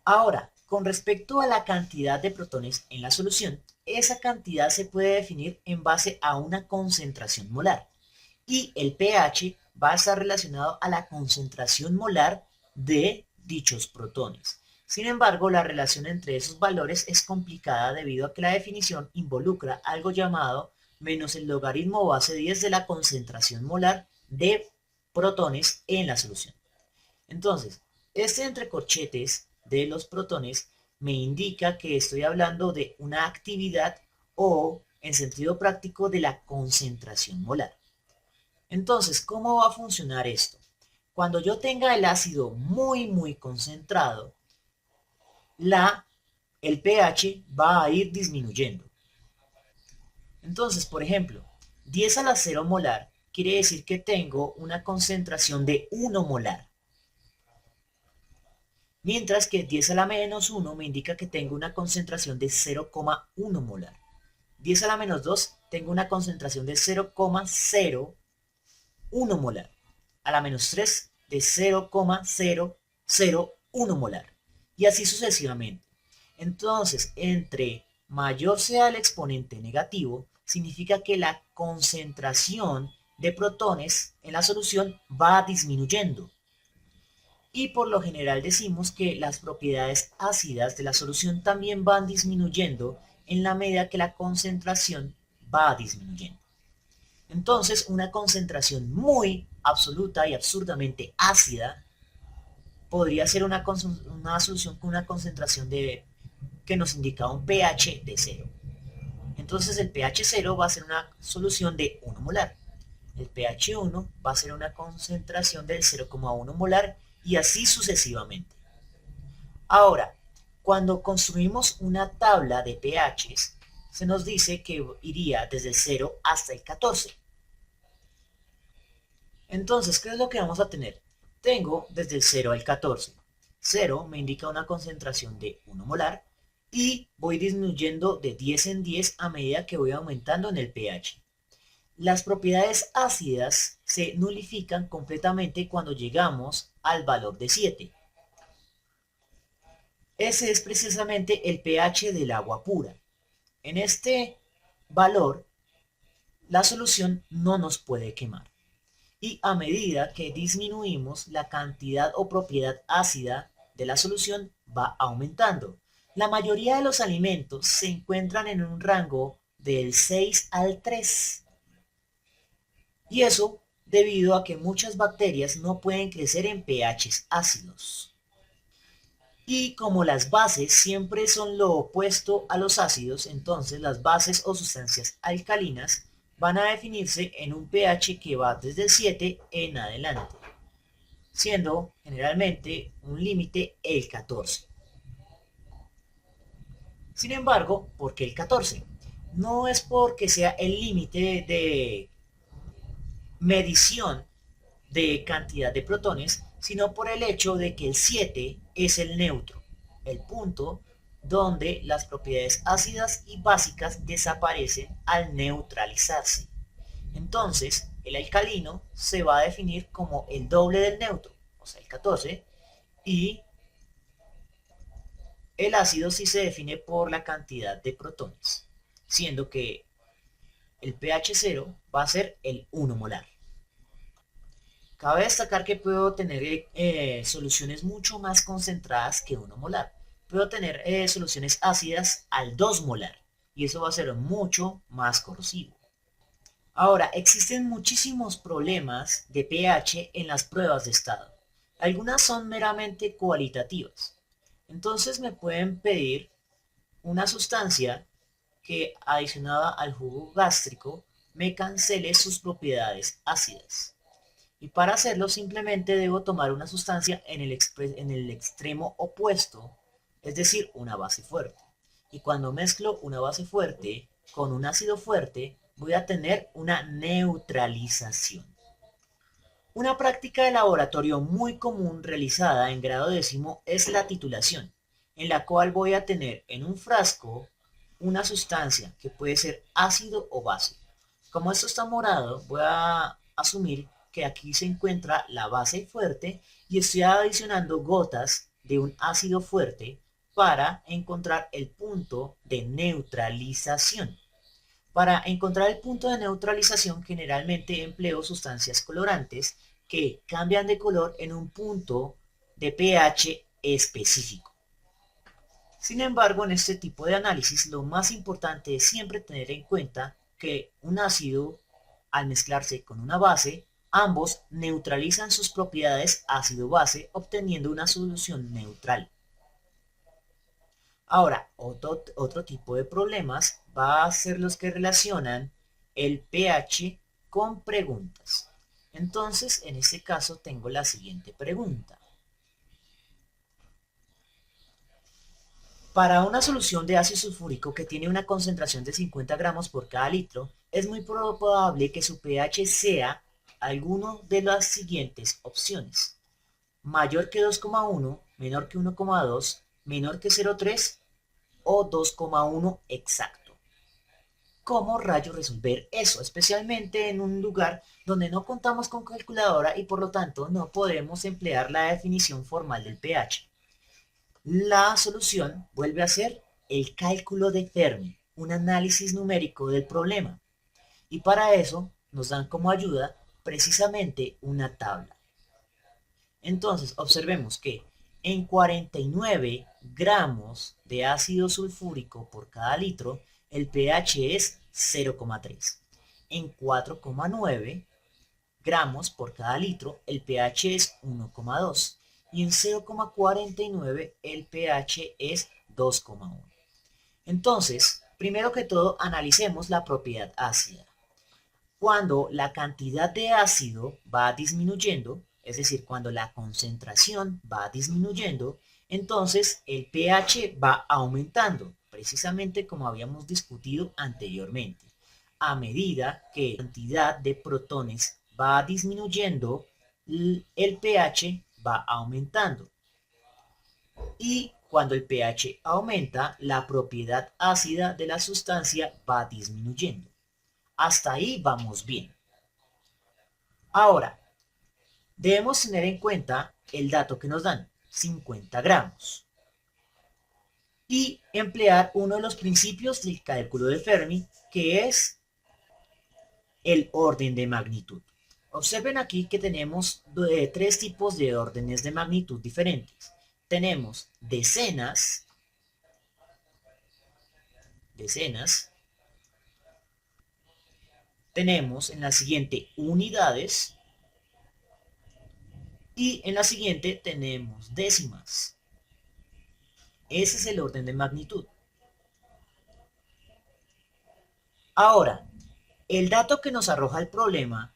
Ahora, con respecto a la cantidad de protones en la solución, esa cantidad se puede definir en base a una concentración molar y el pH va a estar relacionado a la concentración molar de dichos protones. Sin embargo, la relación entre esos valores es complicada debido a que la definición involucra algo llamado menos el logaritmo base 10 de la concentración molar de protones en la solución. Entonces, este entre corchetes de los protones me indica que estoy hablando de una actividad o, en sentido práctico, de la concentración molar. Entonces, ¿cómo va a funcionar esto? Cuando yo tenga el ácido muy concentrado, el pH va a ir disminuyendo. Entonces, por ejemplo, 10 a la 0 molar quiere decir que tengo una concentración de 1 molar. Mientras que 10 a la menos 1 me indica que tengo una concentración de 0,1 molar. 10 a la menos 2 tengo una concentración de 0,01 molar. A la menos 3 de 0,001 molar. Y así sucesivamente. Entonces, entre mayor sea el exponente negativo, significa que la concentración de protones en la solución va disminuyendo. Y por lo general decimos que las propiedades ácidas de la solución también van disminuyendo en la medida que la concentración va disminuyendo. Entonces, una concentración muy absoluta y absurdamente ácida podría ser una solución con una concentración que nos indica un pH de 0. Entonces el pH 0 va a ser una solución de 1 molar. El pH 1 va a ser una concentración del 0,1 molar y así sucesivamente. Ahora, cuando construimos una tabla de pHs, se nos dice que iría desde el 0 hasta el 14. Entonces, ¿qué es lo que vamos a tener? Tengo desde el 0 al 14. 0 me indica una concentración de 1 molar y voy disminuyendo de 10 en 10 a medida que voy aumentando en el pH. Las propiedades ácidas se nulifican completamente cuando llegamos al valor de 7. Ese es precisamente el pH del agua pura. En este valor, la solución no nos puede quemar. Y a medida que disminuimos, la cantidad o propiedad ácida de la solución va aumentando. La mayoría de los alimentos se encuentran en un rango del 6 al 3. Y eso debido a que muchas bacterias no pueden crecer en pHs ácidos. Y como las bases siempre son lo opuesto a los ácidos, entonces las bases o sustancias alcalinas van a definirse en un pH que va desde el 7 en adelante, siendo generalmente un límite el 14. Sin embargo, ¿por qué el 14? No es porque sea el límite de medición de cantidad de protones, sino por el hecho de que el 7 es el neutro, el punto donde las propiedades ácidas y básicas desaparecen al neutralizarse. Entonces, el alcalino se va a definir como el doble del neutro, o sea, el 14, y el ácido sí se define por la cantidad de protones, siendo que el pH 0 va a ser el 1 molar. Cabe destacar que puedo tener soluciones mucho más concentradas que 1 molar. Puedo tener soluciones ácidas al 2 molar y eso va a ser mucho más corrosivo. Ahora, existen muchísimos problemas de pH en las pruebas de estado. Algunas son meramente cualitativas. Entonces me pueden pedir una sustancia que adicionada al jugo gástrico me cancele sus propiedades ácidas. Y para hacerlo simplemente debo tomar una sustancia en el extremo opuesto, es decir, una base fuerte. Y cuando mezclo una base fuerte con un ácido fuerte, voy a tener una neutralización. Una práctica de laboratorio muy común realizada en grado décimo es la titulación, en la cual voy a tener en un frasco una sustancia que puede ser ácido o base. Como esto está morado, voy a asumir que aquí se encuentra la base fuerte y estoy adicionando gotas de un ácido fuerte para encontrar el punto de neutralización. Para encontrar el punto de neutralización generalmente empleo sustancias colorantes que cambian de color en un punto de pH específico. Sin embargo, en este tipo de análisis lo más importante es siempre tener en cuenta que un ácido, al mezclarse con una base, ambos neutralizan sus propiedades ácido-base obteniendo una solución neutral. Ahora, otro tipo de problemas va a ser los que relacionan el pH con preguntas. Entonces, en este caso tengo la siguiente pregunta. Para una solución de ácido sulfúrico que tiene una concentración de 50 gramos por cada litro, es muy probable que su pH sea alguno de las siguientes opciones. Mayor que 2,1, menor que 1,2, menor que 0,3 o 2,1 exacto. ¿Cómo rayos resolver eso? Especialmente en un lugar donde no contamos con calculadora y por lo tanto no podemos emplear la definición formal del pH. La solución vuelve a ser el cálculo de Fermi, un análisis numérico del problema. Y para eso nos dan como ayuda precisamente una tabla. Entonces, observemos que en 49 gramos de ácido sulfúrico por cada litro, el pH es 0,3. En 4,9 gramos por cada litro, el pH es 1,2. Y en 0,49 el pH es 2,1. Entonces, primero que todo, analicemos la propiedad ácida. Cuando la cantidad de ácido va disminuyendo, es decir, cuando la concentración va disminuyendo, entonces el pH va aumentando, precisamente como habíamos discutido anteriormente. A medida que la cantidad de protones va disminuyendo, el pH va aumentando. Y cuando el pH aumenta, la propiedad ácida de la sustancia va disminuyendo. Hasta ahí vamos bien. Ahora, debemos tener en cuenta el dato que nos dan, 50 gramos. Y emplear uno de los principios del cálculo de Fermi, que es el orden de magnitud. Observen aquí que tenemos tres tipos de órdenes de magnitud diferentes. Tenemos decenas, tenemos en la siguiente unidades y en la siguiente tenemos décimas. Ese es el orden de magnitud. Ahora, el dato que nos arroja el problema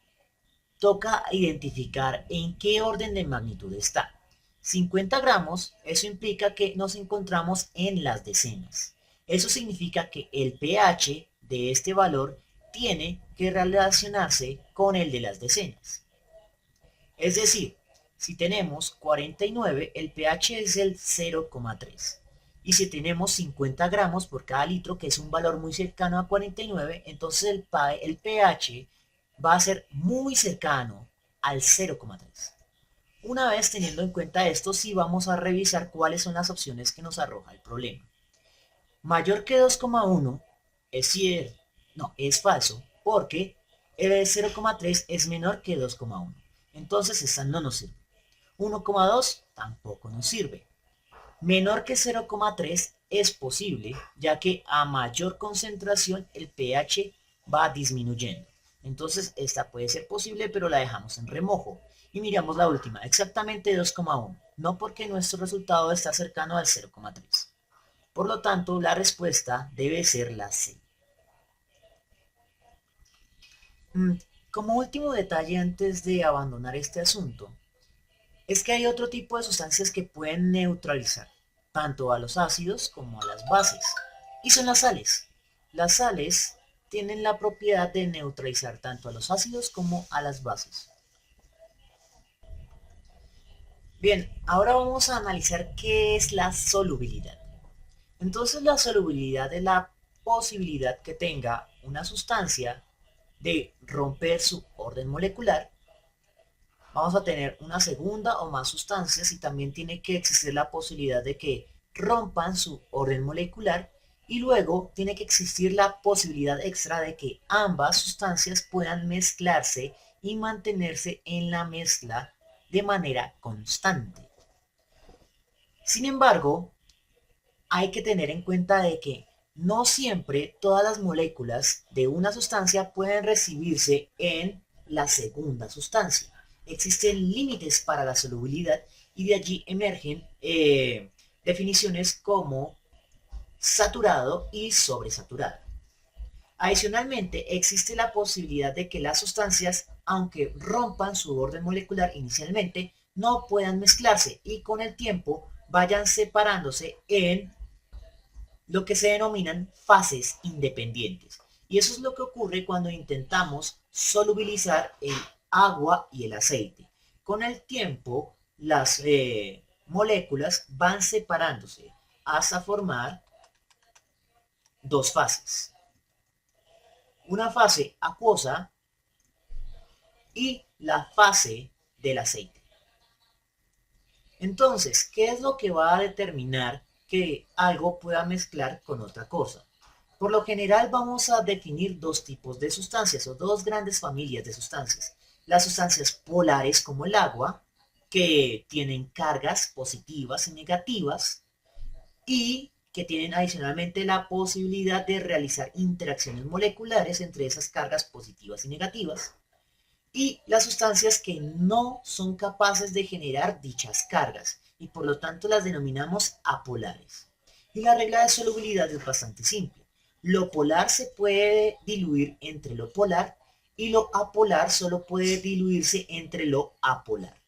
toca identificar en qué orden de magnitud está. 50 gramos, eso implica que nos encontramos en las decenas. Eso significa que el pH de este valor tiene que relacionarse con el de las decenas. Es decir, si tenemos 49, el pH es el 0,3. Y si tenemos 50 gramos por cada litro, que es un valor muy cercano a 49, entonces el pH va a ser muy cercano al 0,3. Una vez teniendo en cuenta esto, sí vamos a revisar cuáles son las opciones que nos arroja el problema. Mayor que 2,1 es cierto, no, es falso, porque el 0,3 es menor que 2,1. Entonces esta no nos sirve. 1,2 tampoco nos sirve. Menor que 0,3 es posible, ya que a mayor concentración el pH va disminuyendo. Entonces esta puede ser posible, pero la dejamos en remojo. Y miramos la última, exactamente 2,1. No, porque nuestro resultado está cercano al 0,3. Por lo tanto, la respuesta debe ser la C. Como último detalle antes de abandonar este asunto, es que hay otro tipo de sustancias que pueden neutralizar tanto a los ácidos como a las bases, y son las sales. Las sales tienen la propiedad de neutralizar tanto a los ácidos como a las bases. Bien, ahora vamos a analizar qué es la solubilidad. Entonces la solubilidad es la posibilidad que tenga una sustancia de romper su orden molecular. Vamos a tener una segunda o más sustancias y también tiene que existir la posibilidad de que rompan su orden molecular y luego tiene que existir la posibilidad extra de que ambas sustancias puedan mezclarse y mantenerse en la mezcla de manera constante. Sin embargo, hay que tener en cuenta de que no siempre todas las moléculas de una sustancia pueden recibirse en la segunda sustancia. Existen límites para la solubilidad y de allí emergen definiciones como saturado y sobresaturado. Adicionalmente, existe la posibilidad de que las sustancias, aunque rompan su orden molecular inicialmente, no puedan mezclarse y con el tiempo vayan separándose en lo que se denominan fases independientes. Y eso es lo que ocurre cuando intentamos solubilizar el agua y el aceite. Con el tiempo, las moléculas van separándose hasta formar dos fases. Una fase acuosa y la fase del aceite. Entonces, ¿qué es lo que va a determinar que algo pueda mezclar con otra cosa? Por lo general vamos a definir dos tipos de sustancias o dos grandes familias de sustancias. Las sustancias polares como el agua, que tienen cargas positivas y negativas y que tienen adicionalmente la posibilidad de realizar interacciones moleculares entre esas cargas positivas y negativas. Y las sustancias que no son capaces de generar dichas cargas y por lo tanto las denominamos apolares. Y la regla de solubilidad es bastante simple. Lo polar se puede diluir entre lo polar y lo apolar solo puede diluirse entre lo apolar.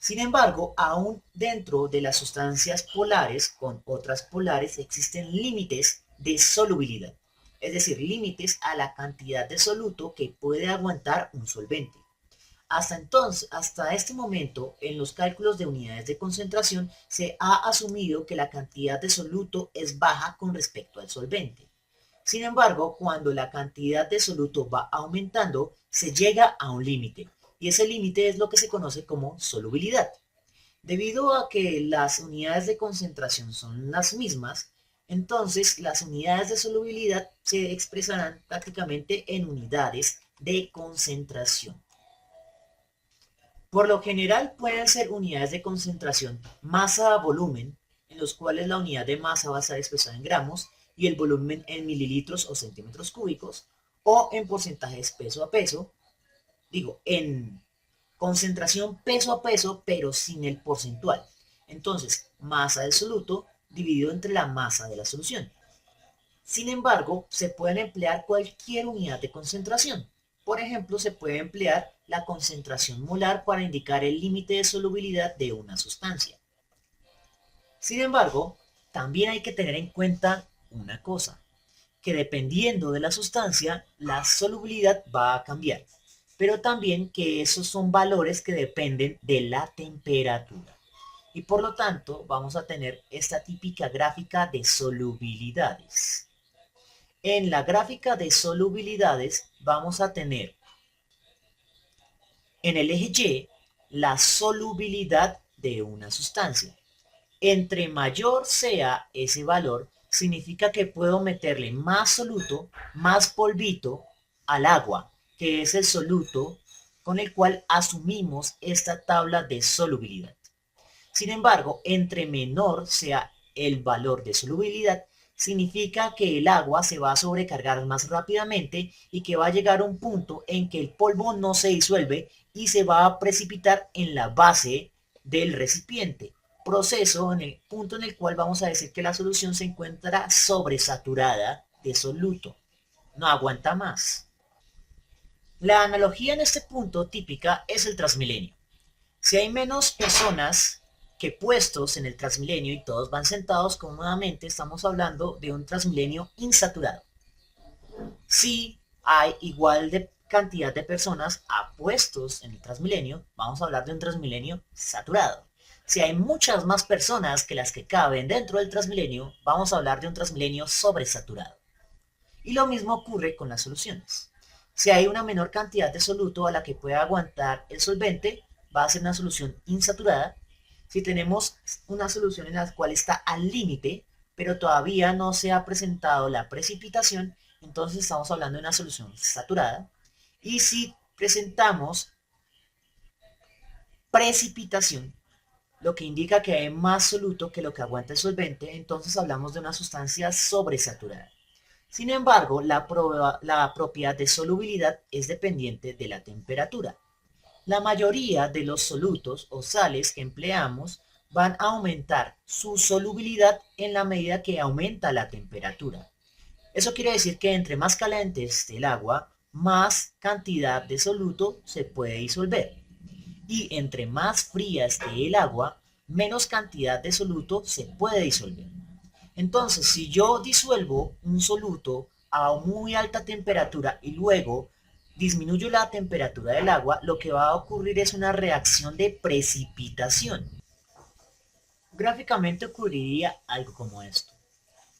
Sin embargo, aún dentro de las sustancias polares con otras polares existen límites de solubilidad, es decir, límites a la cantidad de soluto que puede aguantar un solvente. Hasta este momento, en los cálculos de unidades de concentración, se ha asumido que la cantidad de soluto es baja con respecto al solvente. Sin embargo, cuando la cantidad de soluto va aumentando, se llega a un límite, y ese límite es lo que se conoce como solubilidad. Debido a que las unidades de concentración son las mismas, entonces las unidades de solubilidad se expresarán prácticamente en unidades de concentración. Por lo general pueden ser unidades de concentración masa-volumen, en los cuales la unidad de masa va a estar expresada en gramos y el volumen en mililitros o centímetros cúbicos, o en porcentajes peso a peso, digo, en concentración peso a peso, pero sin el porcentual. Entonces, masa del soluto dividido entre la masa de la solución. Sin embargo, se pueden emplear cualquier unidad de concentración. Por ejemplo, se puede emplear la concentración molar para indicar el límite de solubilidad de una sustancia. Sin embargo, también hay que tener en cuenta una cosa, que dependiendo de la sustancia, la solubilidad va a cambiar, pero también que esos son valores que dependen de la temperatura. Y por lo tanto, vamos a tener esta típica gráfica de solubilidades. En la gráfica de solubilidades vamos a tener en el eje Y la solubilidad de una sustancia. Entre mayor sea ese valor, significa que puedo meterle más soluto, más polvito al agua, que es el soluto con el cual asumimos esta tabla de solubilidad. Sin embargo, entre menor sea el valor de solubilidad, significa que el agua se va a sobrecargar más rápidamente y que va a llegar a un punto en que el polvo no se disuelve y se va a precipitar en la base del recipiente. Proceso en el punto en el cual vamos a decir que la solución se encuentra sobresaturada de soluto. No aguanta más. La analogía en este punto típica es el Transmilenio. Si hay menos personas que puestos en el Transmilenio y todos van sentados cómodamente, estamos hablando de un Transmilenio insaturado. Si hay igual de cantidad de personas a puestos en el Transmilenio, vamos a hablar de un Transmilenio saturado. Si hay muchas más personas que las que caben dentro del Transmilenio, vamos a hablar de un Transmilenio sobresaturado. Y lo mismo ocurre con las soluciones. Si hay una menor cantidad de soluto a la que pueda aguantar el solvente, va a ser una solución insaturada. Si tenemos una solución en la cual está al límite, pero todavía no se ha presentado la precipitación, entonces estamos hablando de una solución saturada. Y si presentamos precipitación, lo que indica que hay más soluto que lo que aguanta el solvente, entonces hablamos de una sustancia sobresaturada. Sin embargo, la propiedad de solubilidad es dependiente de la temperatura. La mayoría de los solutos o sales que empleamos van a aumentar su solubilidad en la medida que aumenta la temperatura. Eso quiere decir que entre más caliente esté el agua, más cantidad de soluto se puede disolver. Y entre más fría esté el agua, menos cantidad de soluto se puede disolver. Entonces, si yo disuelvo un soluto a muy alta temperatura y luego disminuyo la temperatura del agua, lo que va a ocurrir es una reacción de precipitación. Gráficamente ocurriría algo como esto.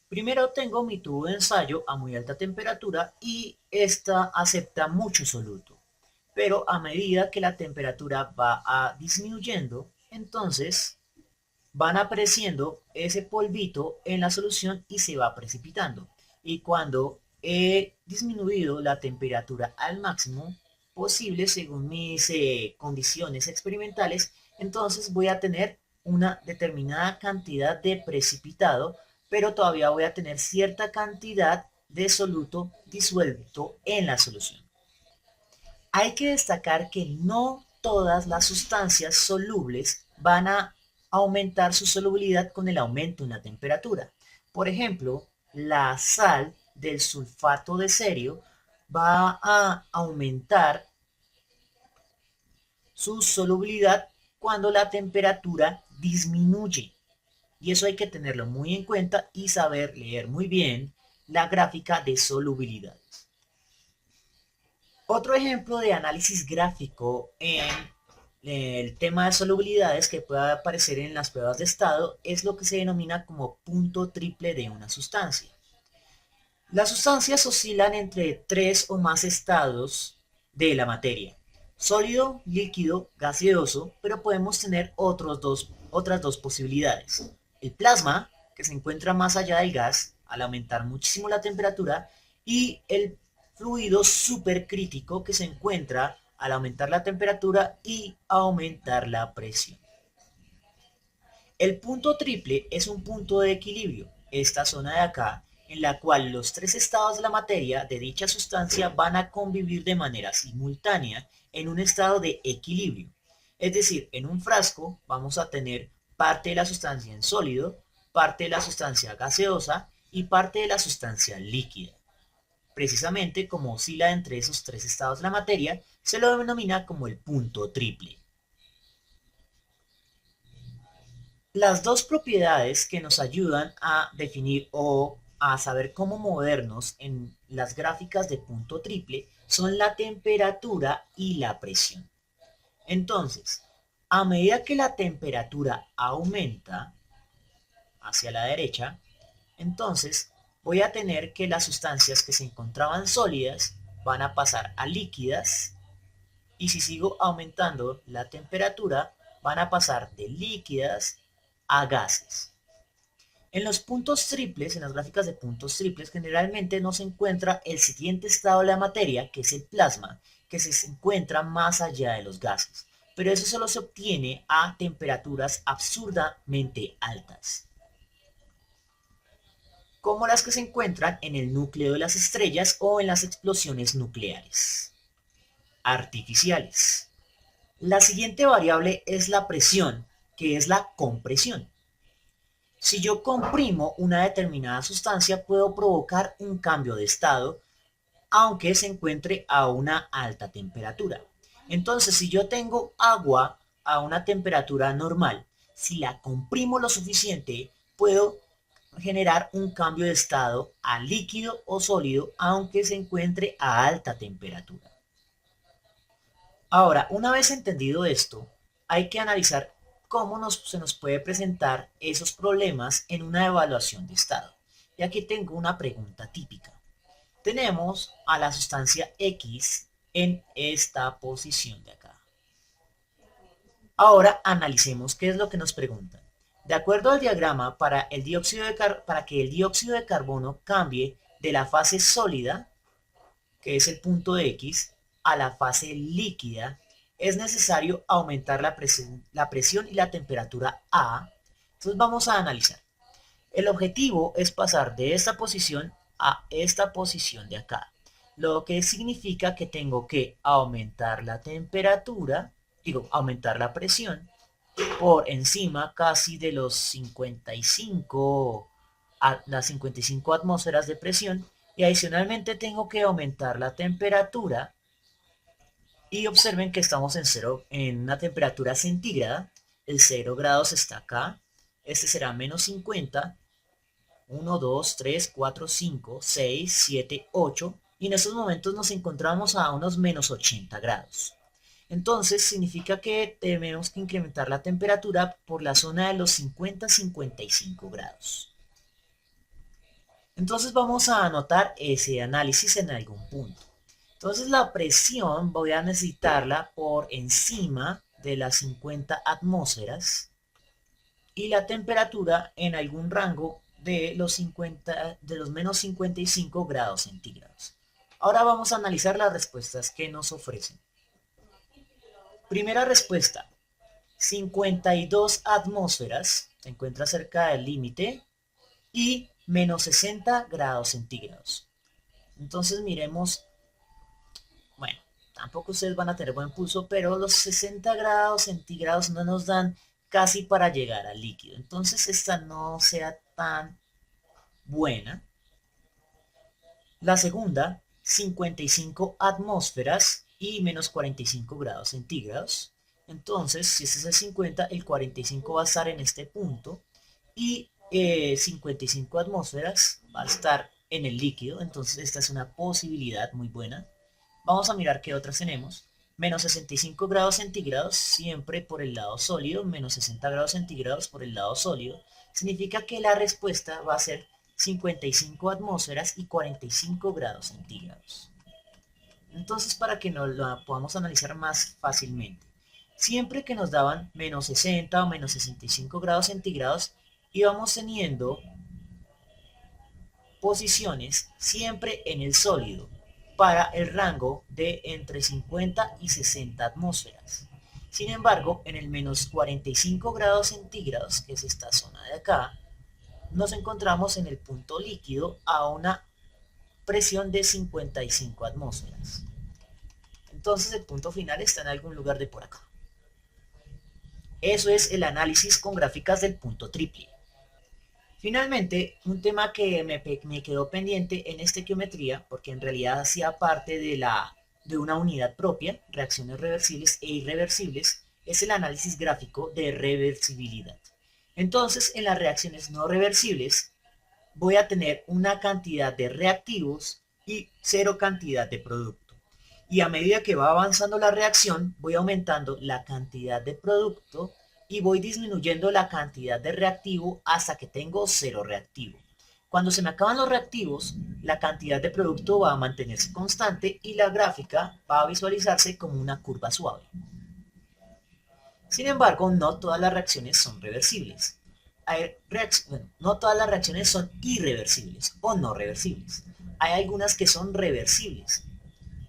Primero tengo mi tubo de ensayo a muy alta temperatura y esta acepta mucho soluto. Pero a medida que la temperatura va disminuyendo, entonces van apareciendo ese polvito en la solución y se va precipitando. y cuando he disminuido la temperatura al máximo posible según mis condiciones experimentales, entonces voy a tener una determinada cantidad de precipitado, pero todavía voy a tener cierta cantidad de soluto disuelto en la solución. Hay que destacar que no todas las sustancias solubles van a aumentar su solubilidad con el aumento en la temperatura. Por ejemplo, la sal del sulfato de cerio va a aumentar su solubilidad cuando la temperatura disminuye. Y eso hay que tenerlo muy en cuenta y saber leer muy bien la gráfica de solubilidad. Otro ejemplo de análisis gráfico en el tema de solubilidades que puede aparecer en las pruebas de estado es lo que se denomina como punto triple de una sustancia. Las sustancias oscilan entre 3 o más estados de la materia: sólido, líquido, gaseoso, pero podemos tener otras dos posibilidades. El plasma, que se encuentra más allá del gas al aumentar muchísimo la temperatura, y el fluido supercrítico, que se encuentra al aumentar la temperatura y aumentar la presión. El punto triple es un punto de equilibrio, esta zona de acá, en la cual los tres estados de la materia de dicha sustancia van a convivir de manera simultánea en un estado de equilibrio. Es decir, en un frasco vamos a tener parte de la sustancia en sólido, parte de la sustancia gaseosa y parte de la sustancia líquida. Precisamente como oscila entre esos tres estados de la materia, se lo denomina como el punto triple. Las dos propiedades que nos ayudan a definir o a saber cómo movernos en las gráficas de punto triple son la temperatura y la presión. Entonces, a medida que la temperatura aumenta hacia la derecha, entonces voy a tener que las sustancias que se encontraban sólidas van a pasar a líquidas, y si sigo aumentando la temperatura van a pasar de líquidas a gases. En los puntos triples, en las gráficas de puntos triples, generalmente no se encuentra el siguiente estado de la materia, que es el plasma, que se encuentra más allá de los gases. Pero eso solo se obtiene a temperaturas absurdamente altas, como las que se encuentran en el núcleo de las estrellas o en las explosiones nucleares artificiales. La siguiente variable es la presión, que es la compresión. Si yo comprimo una determinada sustancia, puedo provocar un cambio de estado, aunque se encuentre a una alta temperatura. Entonces, si yo tengo agua a una temperatura normal, si la comprimo lo suficiente, puedo generar un cambio de estado a líquido o sólido, aunque se encuentre a alta temperatura. Ahora, una vez entendido esto, hay que analizar cómo se nos puede presentar esos problemas en una evaluación de estado. Y aquí tengo una pregunta típica. Tenemos a la sustancia X en esta posición de acá. Ahora analicemos qué es lo que nos preguntan. De acuerdo al diagrama, para que el dióxido de carbono cambie de la fase sólida, que es el punto X, a la fase líquida, es necesario aumentar la presión y la temperatura A. Entonces vamos a analizar. El objetivo es pasar de esta posición a esta posición de acá, lo que significa que tengo que aumentar la temperatura, aumentar la presión por encima casi de los 55, las 55 atmósferas de presión, y adicionalmente tengo que aumentar la temperatura. Y observen que estamos en una temperatura centígrada. El 0 grados está acá. Este será menos 50. 1, 2, 3, 4, 5, 6, 7, 8. Y en estos momentos nos encontramos a unos menos 80 grados. Entonces significa que tenemos que incrementar la temperatura por la zona de los 50-55 grados. Entonces vamos a anotar ese análisis en algún punto. Entonces la presión voy a necesitarla por encima de las 50 atmósferas y la temperatura en algún rango de los menos 55 grados centígrados. Ahora vamos a analizar las respuestas que nos ofrecen. Primera respuesta, 52 atmósferas, se encuentra cerca del límite, y menos 60 grados centígrados. Entonces miremos, bueno, tampoco ustedes van a tener buen pulso, pero los 60 grados centígrados no nos dan casi para llegar al líquido. Entonces esta no sea tan buena. La segunda, 55 atmósferas y menos 45 grados centígrados. Entonces, si este es el 50, el 45 va a estar en este punto y 55 atmósferas va a estar en el líquido. Entonces, esta es una posibilidad muy buena. Vamos a mirar qué otras tenemos. Menos 65 grados centígrados siempre por el lado sólido, menos 60 grados centígrados por el lado sólido. Significa que la respuesta va a ser 55 atmósferas y 45 grados centígrados. Entonces, para que nos la podamos analizar más fácilmente, siempre que nos daban menos 60 o menos 65 grados centígrados, íbamos teniendo posiciones siempre en el sólido para el rango de entre 50 y 60 atmósferas. Sin embargo, en el menos 45 grados centígrados, que es esta zona de acá, nos encontramos en el punto líquido a una presión de 55 atmósferas. Entonces el punto final está en algún lugar de por acá. Eso es el análisis con gráficas del punto triple. Finalmente, un tema que me quedó pendiente en estequiometría, porque en realidad hacía parte de una unidad propia, reacciones reversibles e irreversibles, es el análisis gráfico de reversibilidad. Entonces, en las reacciones no reversibles, voy a tener una cantidad de reactivos y cero cantidad de producto. Y a medida que va avanzando la reacción, voy aumentando la cantidad de producto y voy disminuyendo la cantidad de reactivo hasta que tengo cero reactivo. Cuando se me acaban los reactivos, la cantidad de producto va a mantenerse constante y la gráfica va a visualizarse como una curva suave. Sin embargo, no todas las reacciones son reversibles. No todas las reacciones son irreversibles o no reversibles. Hay algunas que son reversibles.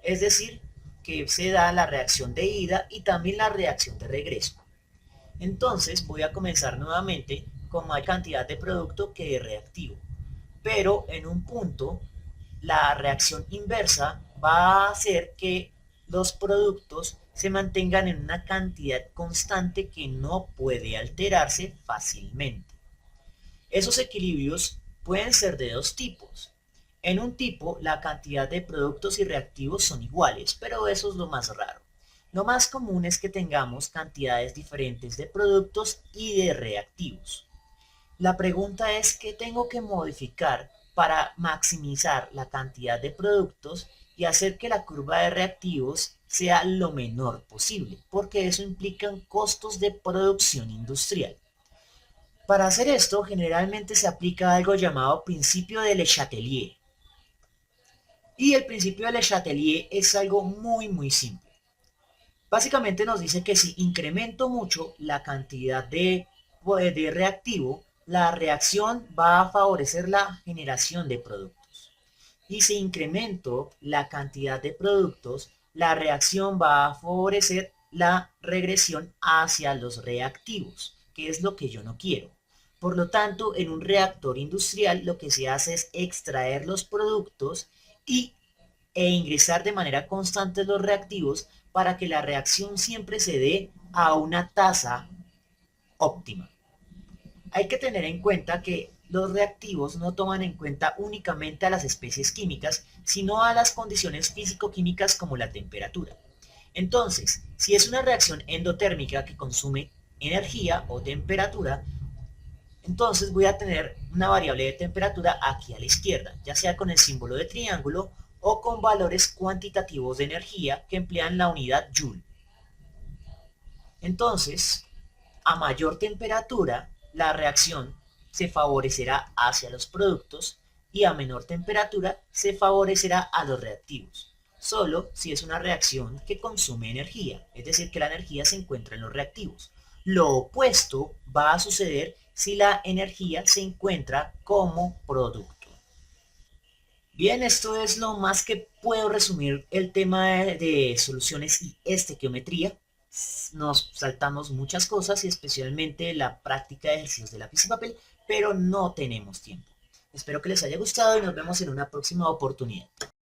Es decir, que se da la reacción de ida y también la reacción de regreso. Entonces voy a comenzar nuevamente con más cantidad de producto que de reactivo. Pero en un punto, la reacción inversa va a hacer que los productos se mantengan en una cantidad constante que no puede alterarse fácilmente. Esos equilibrios pueden ser de dos tipos. En un tipo, la cantidad de productos y reactivos son iguales, pero eso es lo más raro. Lo más común es que tengamos cantidades diferentes de productos y de reactivos. La pregunta es qué tengo que modificar para maximizar la cantidad de productos y hacer que la curva de reactivos sea lo menor posible, porque eso implica costos de producción industrial. Para hacer esto, generalmente se aplica algo llamado principio de Le Chatelier. Y el principio de Le Chatelier es algo muy simple. Básicamente nos dice que si incremento mucho la cantidad de reactivo, la reacción va a favorecer la generación de productos. Y si incremento la cantidad de productos, la reacción va a favorecer la regresión hacia los reactivos, que es lo que yo no quiero. Por lo tanto, en un reactor industrial lo que se hace es extraer los productos e ingresar de manera constante los reactivos para que la reacción siempre se dé a una tasa óptima. Hay que tener en cuenta que los reactivos no toman en cuenta únicamente a las especies químicas, sino a las condiciones físico-químicas como la temperatura. Entonces, si es una reacción endotérmica que consume energía o temperatura, entonces voy a tener una variable de temperatura aquí a la izquierda, ya sea con el símbolo de triángulo o con valores cuantitativos de energía que emplean la unidad Joule. Entonces, a mayor temperatura, la reacción se favorecerá hacia los productos y a menor temperatura se favorecerá a los reactivos. Solo si es una reacción que consume energía, es decir, que la energía se encuentra en los reactivos. Lo opuesto va a suceder si la energía se encuentra como producto. Bien, esto es lo más que puedo resumir el tema de soluciones y estequiometría. Nos saltamos muchas cosas y especialmente la práctica de ejercicios de lápiz y papel, pero no tenemos tiempo. Espero que les haya gustado y nos vemos en una próxima oportunidad.